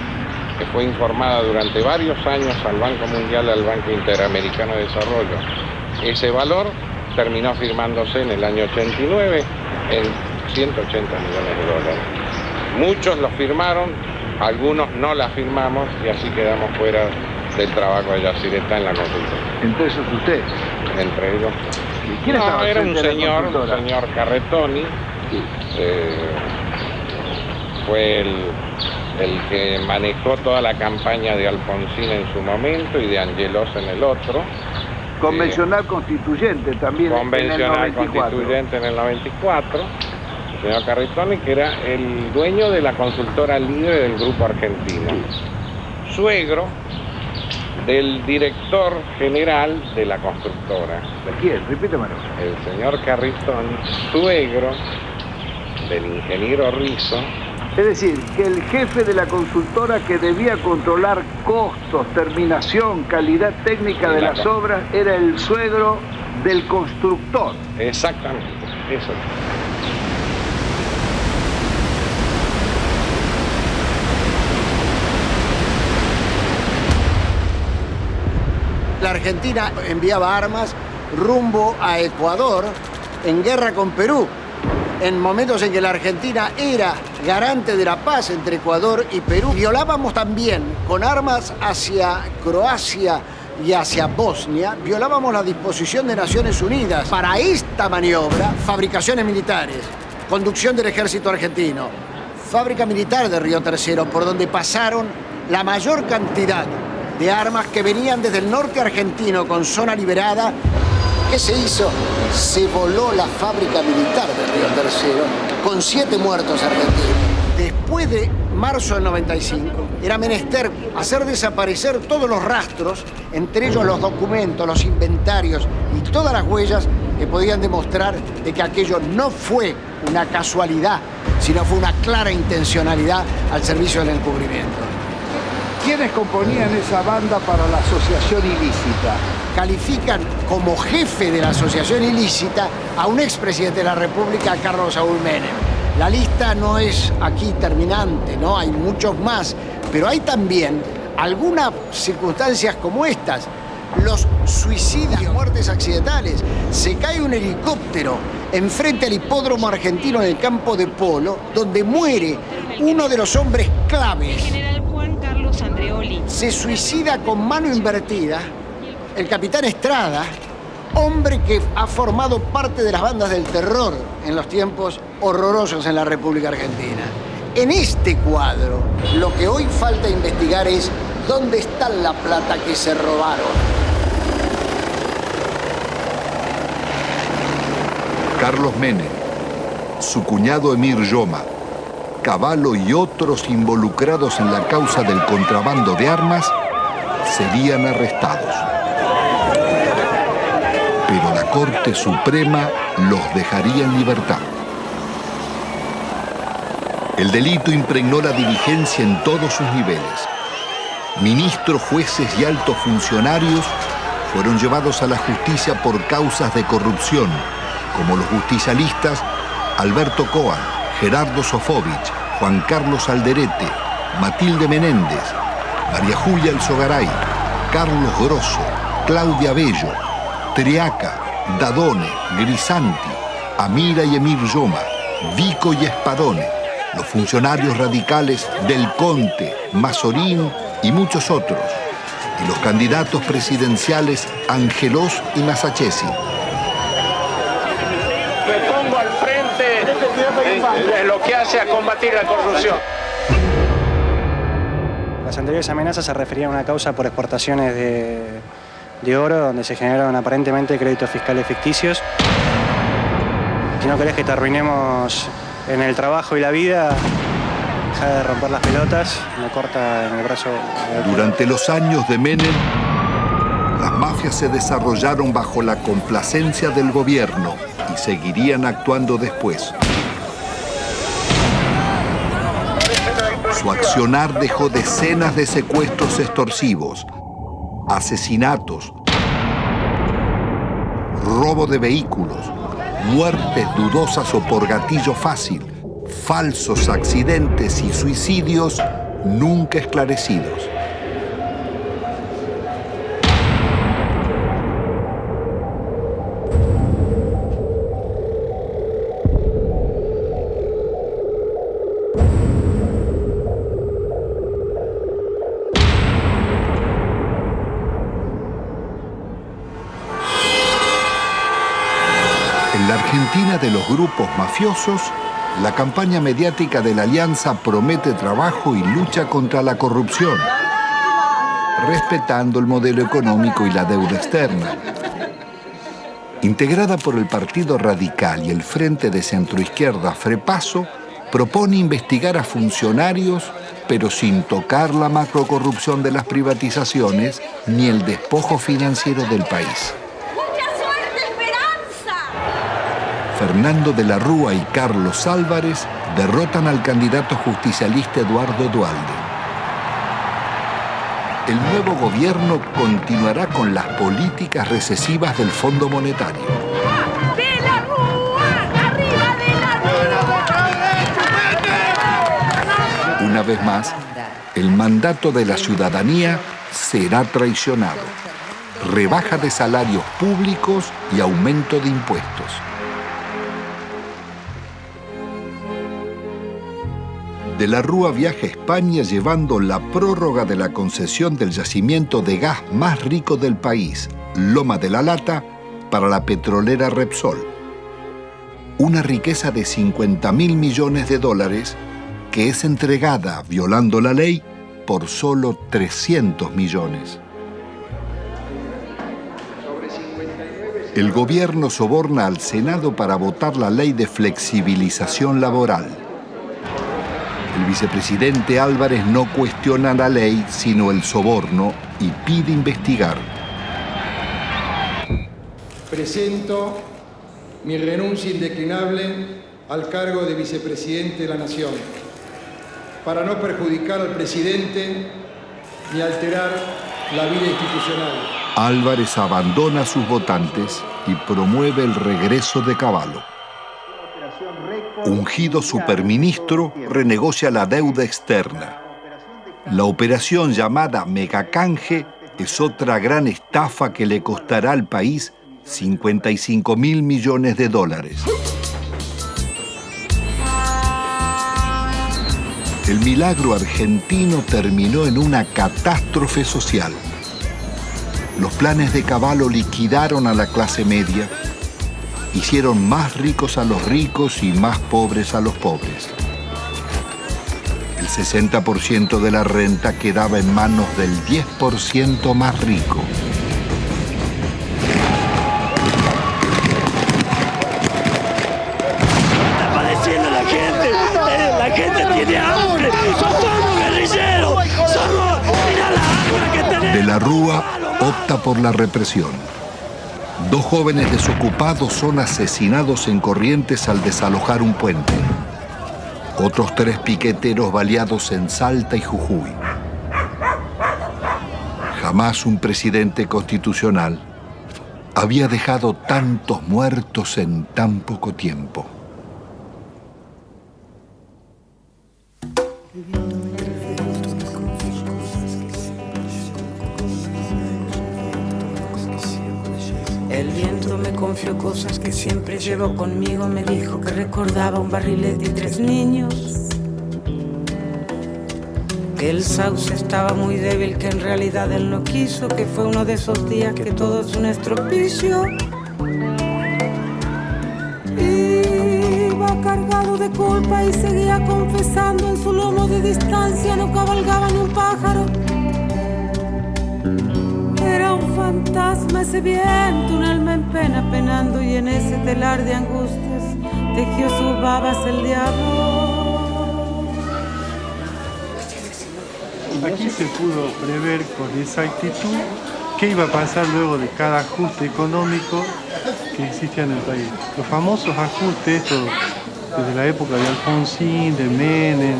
que fue informada durante varios años al Banco Mundial y al Banco Interamericano de Desarrollo. Ese valor terminó firmándose en el año 89 en 180 millones de dólares. Muchos lo firmaron, algunos no la firmamos y así quedamos fuera del trabajo de Yacyretá en la consulta. ¿Entre esos usted? Entre ellos. ¿Y quién estaba era un frente a la señor Carretoni. Fue el que manejó toda la campaña de Alfonsín en su momento y de Angelos en el otro. Convencional constituyente también convencional en el 94. Constituyente en el 94. El señor Carretoni, que era el dueño de la consultora líder del Grupo Argentino. Suegro del director general de la constructora. ¿De quién? Repítemelo. El señor Carretoni, suegro del ingeniero Rizzo. Es decir, que el jefe de la consultora que debía controlar costos, terminación, calidad técnica de las obras, era el suegro del constructor. Exactamente, eso. La Argentina enviaba armas rumbo a Ecuador en guerra con Perú, en momentos en que la Argentina era garante de la paz entre Ecuador y Perú. Violábamos también con armas hacia Croacia y hacia Bosnia, violábamos la disposición de Naciones Unidas para esta maniobra, fabricaciones militares, conducción del ejército argentino, fábrica militar de Río Tercero, por donde pasaron la mayor cantidad de armas que venían desde el norte argentino con zona liberada. ¿Qué se hizo? Se voló la fábrica militar de Río Tercero con 7 muertos argentinos. Después de marzo del 95, era menester hacer desaparecer todos los rastros, entre ellos los documentos, los inventarios y todas las huellas que podían demostrar de que aquello no fue una casualidad, sino fue una clara intencionalidad al servicio del encubrimiento. ¿Quiénes componían esa banda para la asociación ilícita? Califican como jefe de la asociación ilícita a un expresidente de la República, Carlos Saúl Menem. La lista no es aquí terminante, ¿no? Hay muchos más, pero hay también algunas circunstancias como estas. Los suicidios, muertes accidentales. Se cae un helicóptero enfrente al hipódromo argentino en el campo de polo, donde muere uno de los hombres claves. Se suicida con mano invertida el capitán Estrada, hombre que ha formado parte de las bandas del terror en los tiempos horrorosos en la República Argentina. En este cuadro, lo que hoy falta investigar es dónde está la plata que se robaron. Carlos Menem, su cuñado Emir Yoma, Cavallo y otros involucrados en la causa del contrabando de armas serían arrestados. Pero la Corte Suprema los dejaría en libertad. El delito impregnó la dirigencia en todos sus niveles. Ministros, jueces y altos funcionarios fueron llevados a la justicia por causas de corrupción, como los justicialistas Alberto Coan, Gerardo Sofovich, Juan Carlos Alderete, Matilde Menéndez, María Julia Alzogaray, Carlos Grosso, Claudia Bello, Triaca, Dadone, Grisanti, Amira y Emir Yoma, Vico y Espadone, los funcionarios radicales Del Conte, Mazorín y muchos otros, y los candidatos presidenciales Angelós y Masachesi. Me pongo al frente de lo que hace a combatir la corrupción. Las anteriores amenazas se referían a una causa por exportaciones de oro, donde se generaron aparentemente créditos fiscales ficticios. Si no querés que te arruinemos en el trabajo y la vida, deja de romper las pelotas, me corta en el brazo. Durante los años de Menem, las mafias se desarrollaron bajo la complacencia del gobierno y seguirían actuando después. Su accionar dejó decenas de secuestros extorsivos, asesinatos, robo de vehículos, muertes dudosas o por gatillo fácil, falsos accidentes y suicidios nunca esclarecidos. En la Argentina de los grupos mafiosos, la campaña mediática de la Alianza promete trabajo y lucha contra la corrupción, respetando el modelo económico y la deuda externa. Integrada por el Partido Radical y el Frente de Centroizquierda Frepaso, propone investigar a funcionarios, pero sin tocar la macrocorrupción de las privatizaciones ni el despojo financiero del país. Fernando de la Rúa y Carlos Álvarez derrotan al candidato justicialista Eduardo Duhalde. El nuevo gobierno continuará con las políticas recesivas del Fondo Monetario. ¡De la Rúa! ¡Arriba de la Rúa! Una vez más, el mandato de la ciudadanía será traicionado. Rebaja de salarios públicos y aumento de impuestos. De la Rúa viaja a España llevando la prórroga de la concesión del yacimiento de gas más rico del país, Loma de la Lata, para la petrolera Repsol. Una riqueza de 50.000 millones de dólares que es entregada, violando la ley, por solo 300 millones. El gobierno soborna al Senado para votar la ley de flexibilización laboral. El vicepresidente Álvarez no cuestiona la ley, sino el soborno, y pide investigar. Presento mi renuncia indeclinable al cargo de vicepresidente de la Nación, para no perjudicar al presidente ni alterar la vida institucional. Álvarez abandona a sus votantes y promueve el regreso de Cavallo. Ungido superministro, renegocia la deuda externa. La operación llamada Megacanje es otra gran estafa que le costará al país 55.000 millones de dólares. El milagro argentino terminó en una catástrofe social. Los planes de Cavallo liquidaron a la clase media, hicieron más ricos a los ricos y más pobres a los pobres. El 60% de la renta quedaba en manos del 10% más rico. Está padeciendo la gente tiene hambre, somos guerrilleros, mira la hambre que tenemos. De la Rúa opta por la represión. 2 jóvenes desocupados son asesinados en Corrientes al desalojar un puente. Otros 3 piqueteros baleados en Salta y Jujuy. Jamás un presidente constitucional había dejado tantos muertos en tan poco tiempo. El viento me confió cosas que siempre llevo conmigo. Me dijo que recordaba un barrilete y 3 niños, que el sauce estaba muy débil, que en realidad él no quiso, que fue uno de esos días que todo es un estropicio. Iba cargado de culpa y seguía confesando. En su lomo de distancia no cabalgaba ni un pájaro. Era un fantasma ese viento, un alma en pena penando, y en ese telar de angustias tejió sus babas el diablo. Aquí se pudo prever con exactitud qué iba a pasar luego de cada ajuste económico que existía en el país. Los famosos ajustes, estos desde la época de Alfonsín, de Menem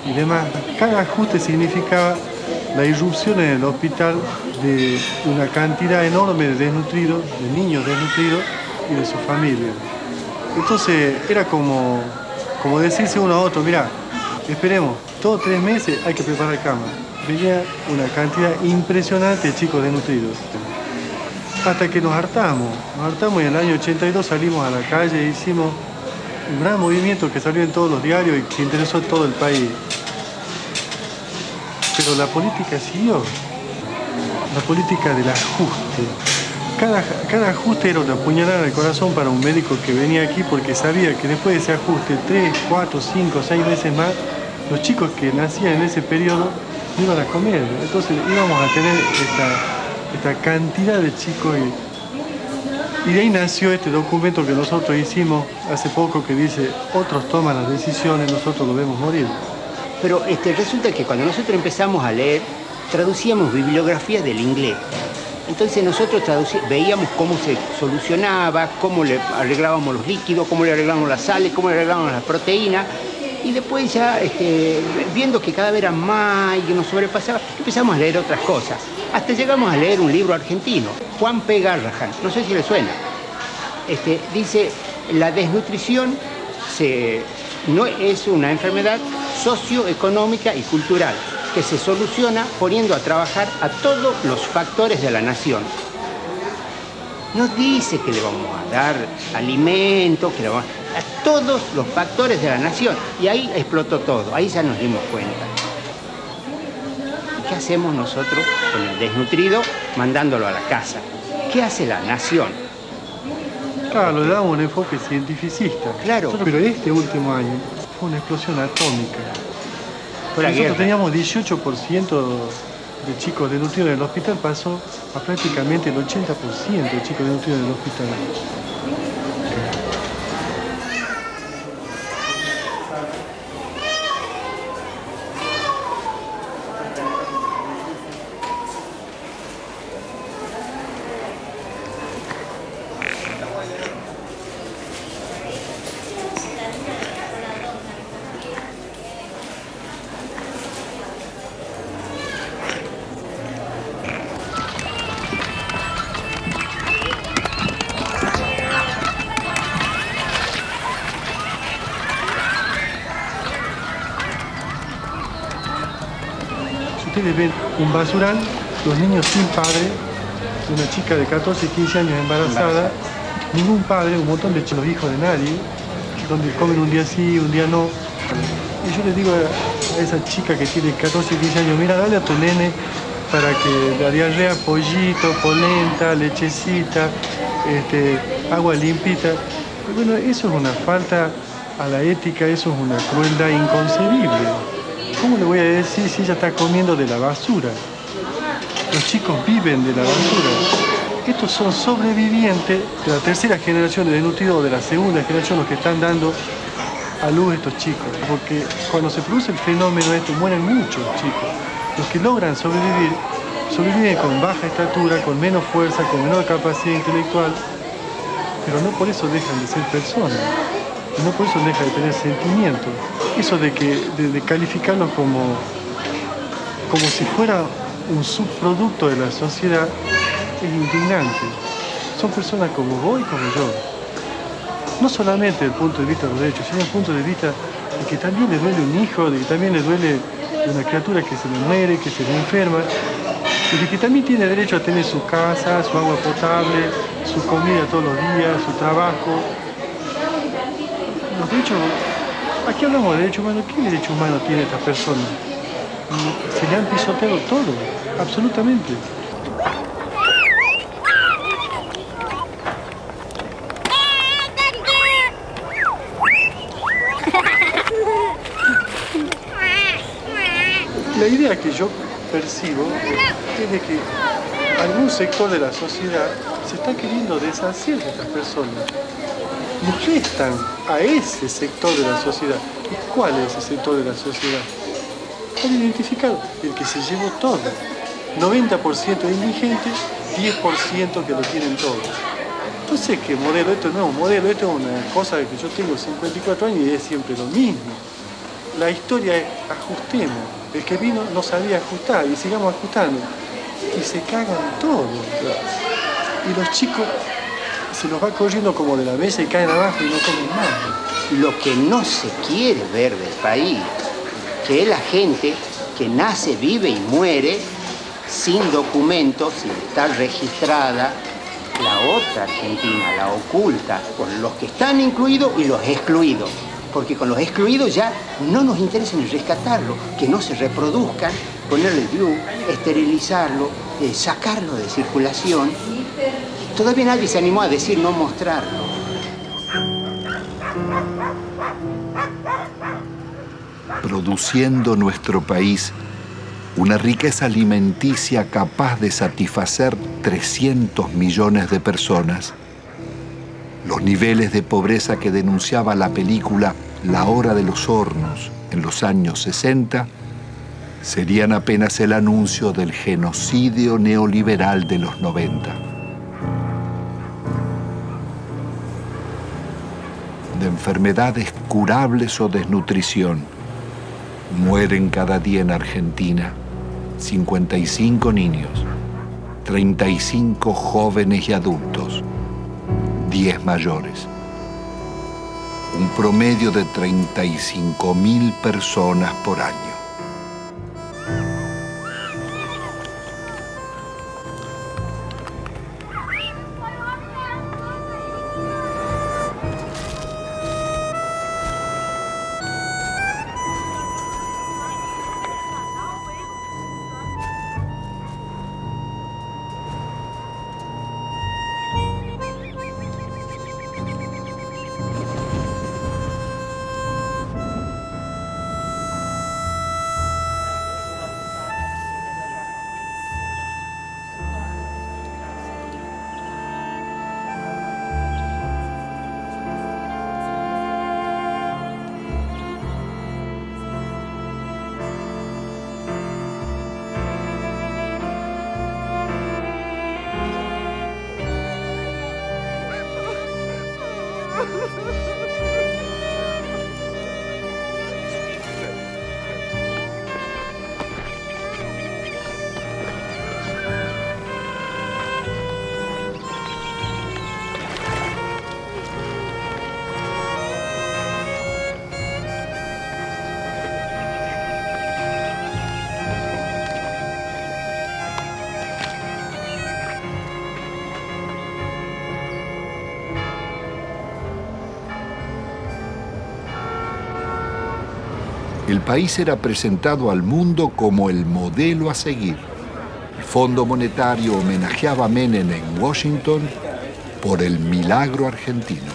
y demás, cada ajuste significaba la irrupción en el hospital de una cantidad enorme de desnutridos, de niños desnutridos y de sus familias. Entonces era como decirse uno a otro, mirá, esperemos, todos 3 meses hay que preparar cama. Venía una cantidad impresionante de chicos desnutridos. Hasta que nos hartamos y en el año 82 salimos a la calle e hicimos un gran movimiento que salió en todos los diarios y que interesó a todo el país. Pero la política siguió, la política del ajuste. Cada ajuste era una puñalada en el corazón para un médico que venía aquí, porque sabía que después de ese ajuste, 3, 4, 5, 6 meses más, los chicos que nacían en ese periodo no iban a comer. Entonces íbamos a tener esta cantidad de chicos. Y de ahí nació este documento que nosotros hicimos hace poco que dice, otros toman las decisiones, nosotros lo vemos morir. Pero resulta que cuando nosotros empezamos a leer, traducíamos bibliografías del inglés. Entonces nosotros veíamos cómo se solucionaba, cómo le arreglábamos los líquidos, cómo le arreglábamos las sales, cómo le arreglábamos las proteínas. Y después ya, viendo que cada vez era más y que nos sobrepasaba, empezamos a leer otras cosas. Hasta llegamos a leer un libro argentino, Juan P. Garrahan, no sé si le suena. Dice, la desnutrición no es una enfermedad socioeconómica y cultural que se soluciona poniendo a trabajar a todos los factores de la nación. No dice que le vamos a dar alimento, que le vamos a todos los factores de la nación. Y ahí explotó todo, ahí ya nos dimos cuenta. ¿Qué hacemos nosotros con el desnutrido mandándolo a la casa? ¿Qué hace la nación? Claro, le damos un enfoque cientificista. Claro. Pero este último año fue una explosión atómica. Nosotros teníamos 18% de chicos desnutridos en el hospital, pasó a prácticamente el 80% de chicos desnutridos en el hospital. ustedes ven un basural, los niños sin padre, una chica de 14, 15 años embarazada, ningún padre, un montón de los hijos de nadie, donde comen un día sí, un día no. Y yo le digo a esa chica que tiene 14, 15 años, mira, dale a tu nene para que la diarrea, pollito, polenta, lechecita, agua limpita. Y bueno, eso es una falta a la ética, eso es una crueldad inconcebible. ¿Cómo le voy a decir si ella está comiendo de la basura? Los chicos viven de la basura. Estos son sobrevivientes de la tercera generación de desnutridos o de la segunda generación, los que están dando a luz estos chicos. Porque cuando se produce el fenómeno mueren muchos chicos. Los que logran sobrevivir, sobreviven con baja estatura, con menos fuerza, con menor capacidad intelectual, pero no por eso dejan de ser personas, y no por eso dejan de tener sentimientos. Eso de calificarlos como si fuera un subproducto de la sociedad es indignante. Son personas como vos y como yo. No solamente desde el punto de vista de los derechos, sino desde el punto de vista de que también le duele un hijo, de que también le duele una criatura que se le muere, que se le enferma, y de que también tiene derecho a tener su casa, su agua potable, su comida todos los días, su trabajo. Los derechos, aquí hablamos de derechos humanos. ¿Qué derecho humano tiene esta persona? Se le han pisoteado todo, absolutamente. La idea que yo percibo es de que algún sector de la sociedad se está queriendo deshacer de estas personas. Molestan a ese sector de la sociedad. ¿Y cuál es ese sector de la sociedad? Está identificado, el que se llevó todo. 90% de indigentes, 10% que lo tienen todo. No sé qué modelo, esto no es un modelo, esto es una cosa que yo tengo 54 años y es siempre lo mismo. La historia es ajustemos. El que vino no sabía ajustar y sigamos ajustando. Y se cagan todo. Y los chicos se los va corriendo como de la mesa y caen abajo y no comen nada. Lo que no se quiere ver del país, que es la gente que nace, vive y muere sin documentos, sin estar registrada, la otra Argentina, la oculta, con los que están incluidos y los excluidos. Porque con los excluidos ya no nos interesa ni rescatarlo, que no se reproduzcan, ponerle DIU, esterilizarlo, sacarlo de circulación. Todavía nadie se animó a decir no mostrarlo. Produciendo nuestro país una riqueza alimenticia capaz de satisfacer 300 millones de personas, los niveles de pobreza que denunciaba la película La Hora de los Hornos en los años 60 serían apenas el anuncio del genocidio neoliberal de los 90. De enfermedades curables o desnutrición, mueren cada día en Argentina 55 niños, 35 jóvenes y adultos, 10 mayores. Un promedio de 35.000 personas por año. el país era presentado al mundo como el modelo a seguir. El Fondo Monetario homenajeaba a Menem en Washington por el milagro argentino.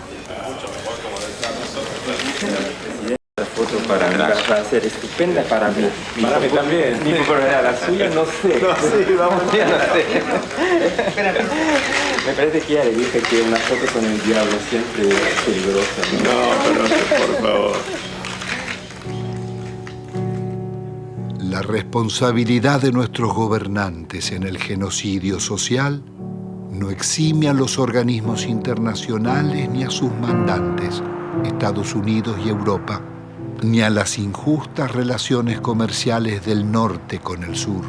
La foto para mí va a ser estupenda para mí. Para mí también. Pero la suya no sé. No sé, vamos a ver. No sé. Me parece que ya le dije que una foto con el diablo siempre es peligrosa. No, por favor. La responsabilidad de nuestros gobernantes en el genocidio social no exime a los organismos internacionales ni a sus mandantes, Estados Unidos y Europa, ni a las injustas relaciones comerciales del norte con el sur.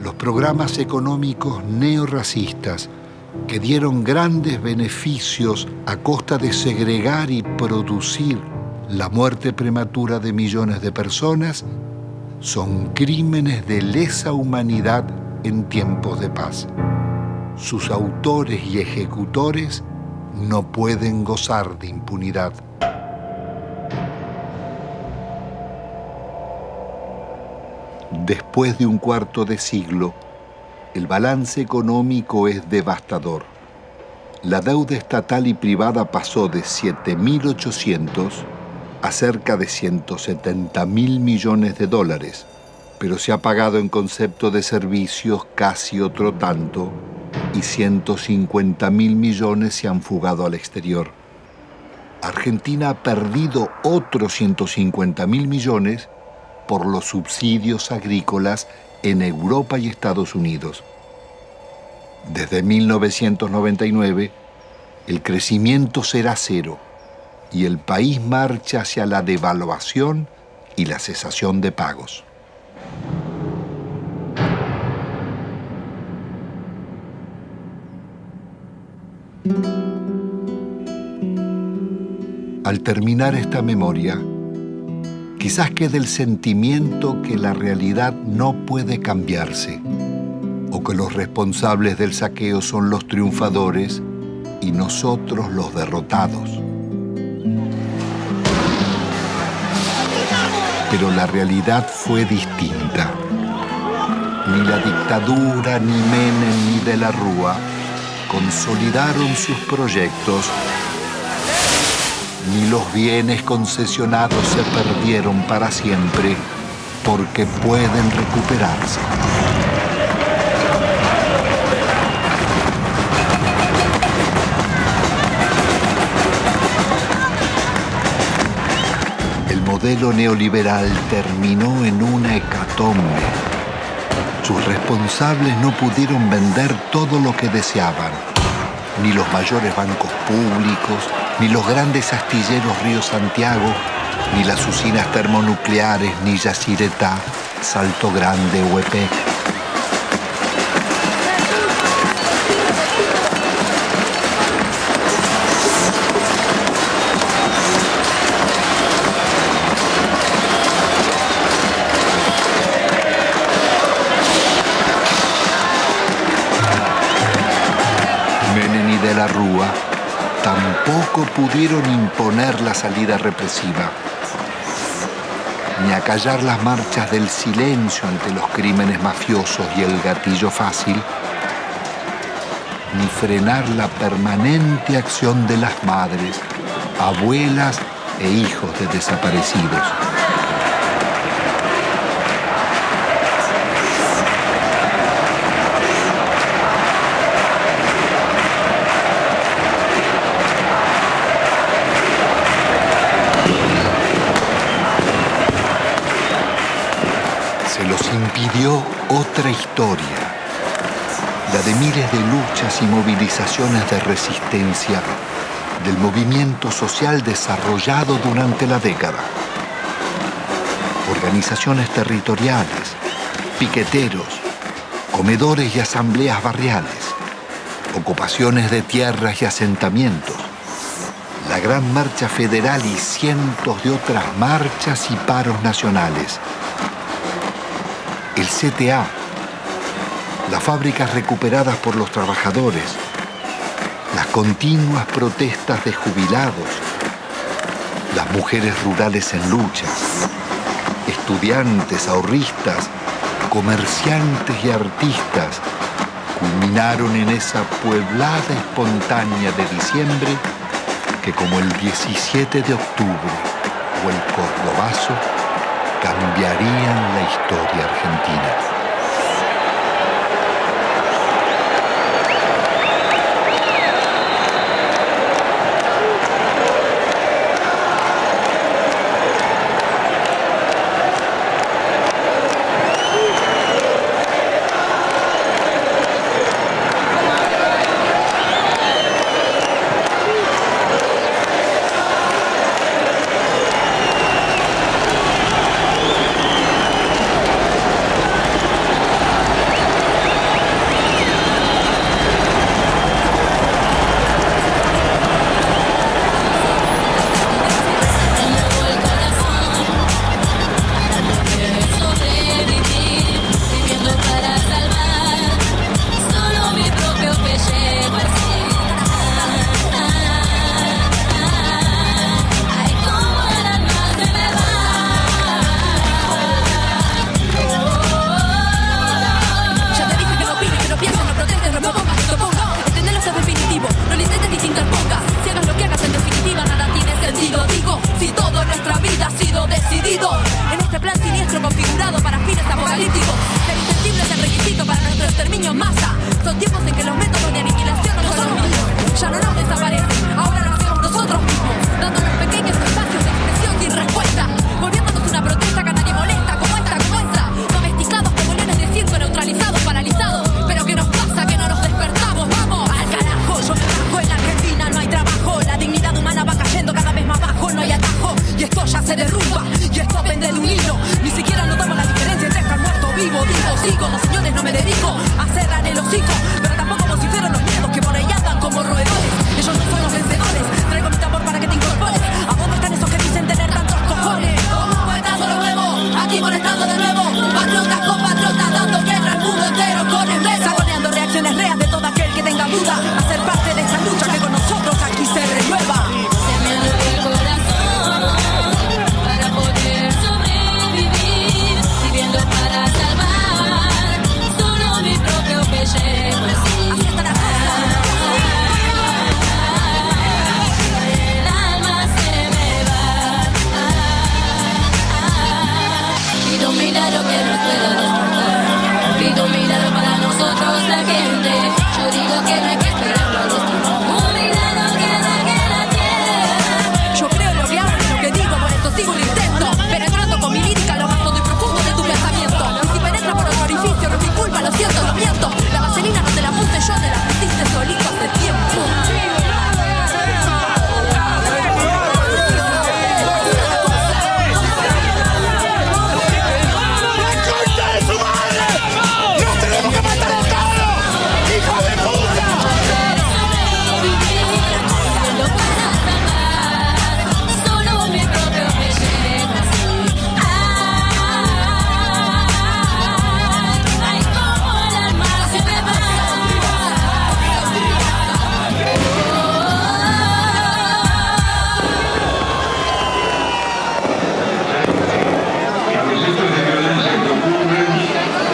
Los programas económicos neorracistas que dieron grandes beneficios a costa de segregar y producir la muerte prematura de millones de personas son crímenes de lesa humanidad en tiempos de paz. Sus autores y ejecutores no pueden gozar de impunidad. Después de un cuarto de siglo, el balance económico es devastador. La deuda estatal y privada pasó de 7.800 a cerca de 170.000 millones de dólares, pero se ha pagado en concepto de servicios casi otro tanto y 150.000 millones se han fugado al exterior. Argentina ha perdido otros 150.000 millones por los subsidios agrícolas en Europa y Estados Unidos. Desde 1999, el crecimiento será cero y el país marcha hacia la devaluación y la cesación de pagos. Al terminar esta memoria, quizás quede el sentimiento que la realidad no puede cambiarse, o que los responsables del saqueo son los triunfadores y nosotros los derrotados. Pero la realidad fue distinta. Ni la dictadura, ni Menem, ni de la Rúa consolidaron sus proyectos, ni los bienes concesionados se perdieron para siempre, porque pueden recuperarse. El modelo neoliberal terminó en una hecatombe. Sus responsables no pudieron vender todo lo que deseaban, ni los mayores bancos públicos, ni los grandes astilleros Río Santiago, ni las usinas termonucleares, ni Yacyretá, Salto Grande o EPEC. Menem y de la Rúa tampoco pudieron imponer la salida represiva, ni acallar las marchas del silencio ante los crímenes mafiosos y el gatillo fácil, ni frenar la permanente acción de las madres, abuelas e hijos de desaparecidos. Impidió otra historia, la de miles de luchas y movilizaciones de resistencia del movimiento social desarrollado durante la década. Organizaciones territoriales, piqueteros, comedores y asambleas barriales, ocupaciones de tierras y asentamientos, la Gran Marcha Federal y cientos de otras marchas y paros nacionales. El CTA, las fábricas recuperadas por los trabajadores, las continuas protestas de jubilados, las mujeres rurales en lucha, estudiantes, ahorristas, comerciantes y artistas culminaron en esa pueblada espontánea de diciembre que, como el 17 de octubre o el Cordobazo, cambiarían la historia argentina. En este plan siniestro configurado para fines apocalípticos, ser insensible es el requisito para nuestro exterminio en masa. Son tiempos en que los métodos de aniquilación no son los mismos. Ya no nos desaparecen, ahora lo hacemos nosotros mismos, dándonos pequeños espacios de expresión sin respuesta, volviéndonos una protesta que a nadie molesta, como esta, domesticados como leones de circo, neutralizados, paralizados. Pero ¿qué nos pasa? Que no nos despertamos, vamos al carajo. Yo me bajo, en la Argentina no hay trabajo, la dignidad humana va cayendo cada vez más bajo, no hay atajo, y esto ya se derrumba. Esto pende de un hilo, ni siquiera notamos la diferencia entre estar muerto o vivo. Digo, sigo, no señores, no me dedico a cerrar el hocico, pero tampoco vocifero los miedos que por ahí andan como roedores. Ellos no son los vencedores, traigo mi tambor para que te incorpores. ¿A dónde están esos que dicen tener tantos cojones? Como un puertazo lo nuevo, aquí molestando de nuevo. Patriotas con patriotas, dando guerra al mundo entero con emblema. Saconeando reacciones reas de todo aquel que tenga duda, a ser parte de esta lucha que con nosotros aquí se renueva. Pido un milagro para nosotros la gente. Yo digo que no hay que esperarlo al destino. Un milagro que deje la tierra. Yo creo en lo que hago y lo que digo, por eso sigo el intento, penetrando con mi lírica lo más hondo y profundo de tu pensamiento. Y si penetra por otro orificio, no es mi culpa, lo siento, lo miento. La vaselina no te la puse yo, te la pusiste solito hace tiempo.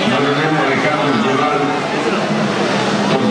No debemos dejarnos llevar por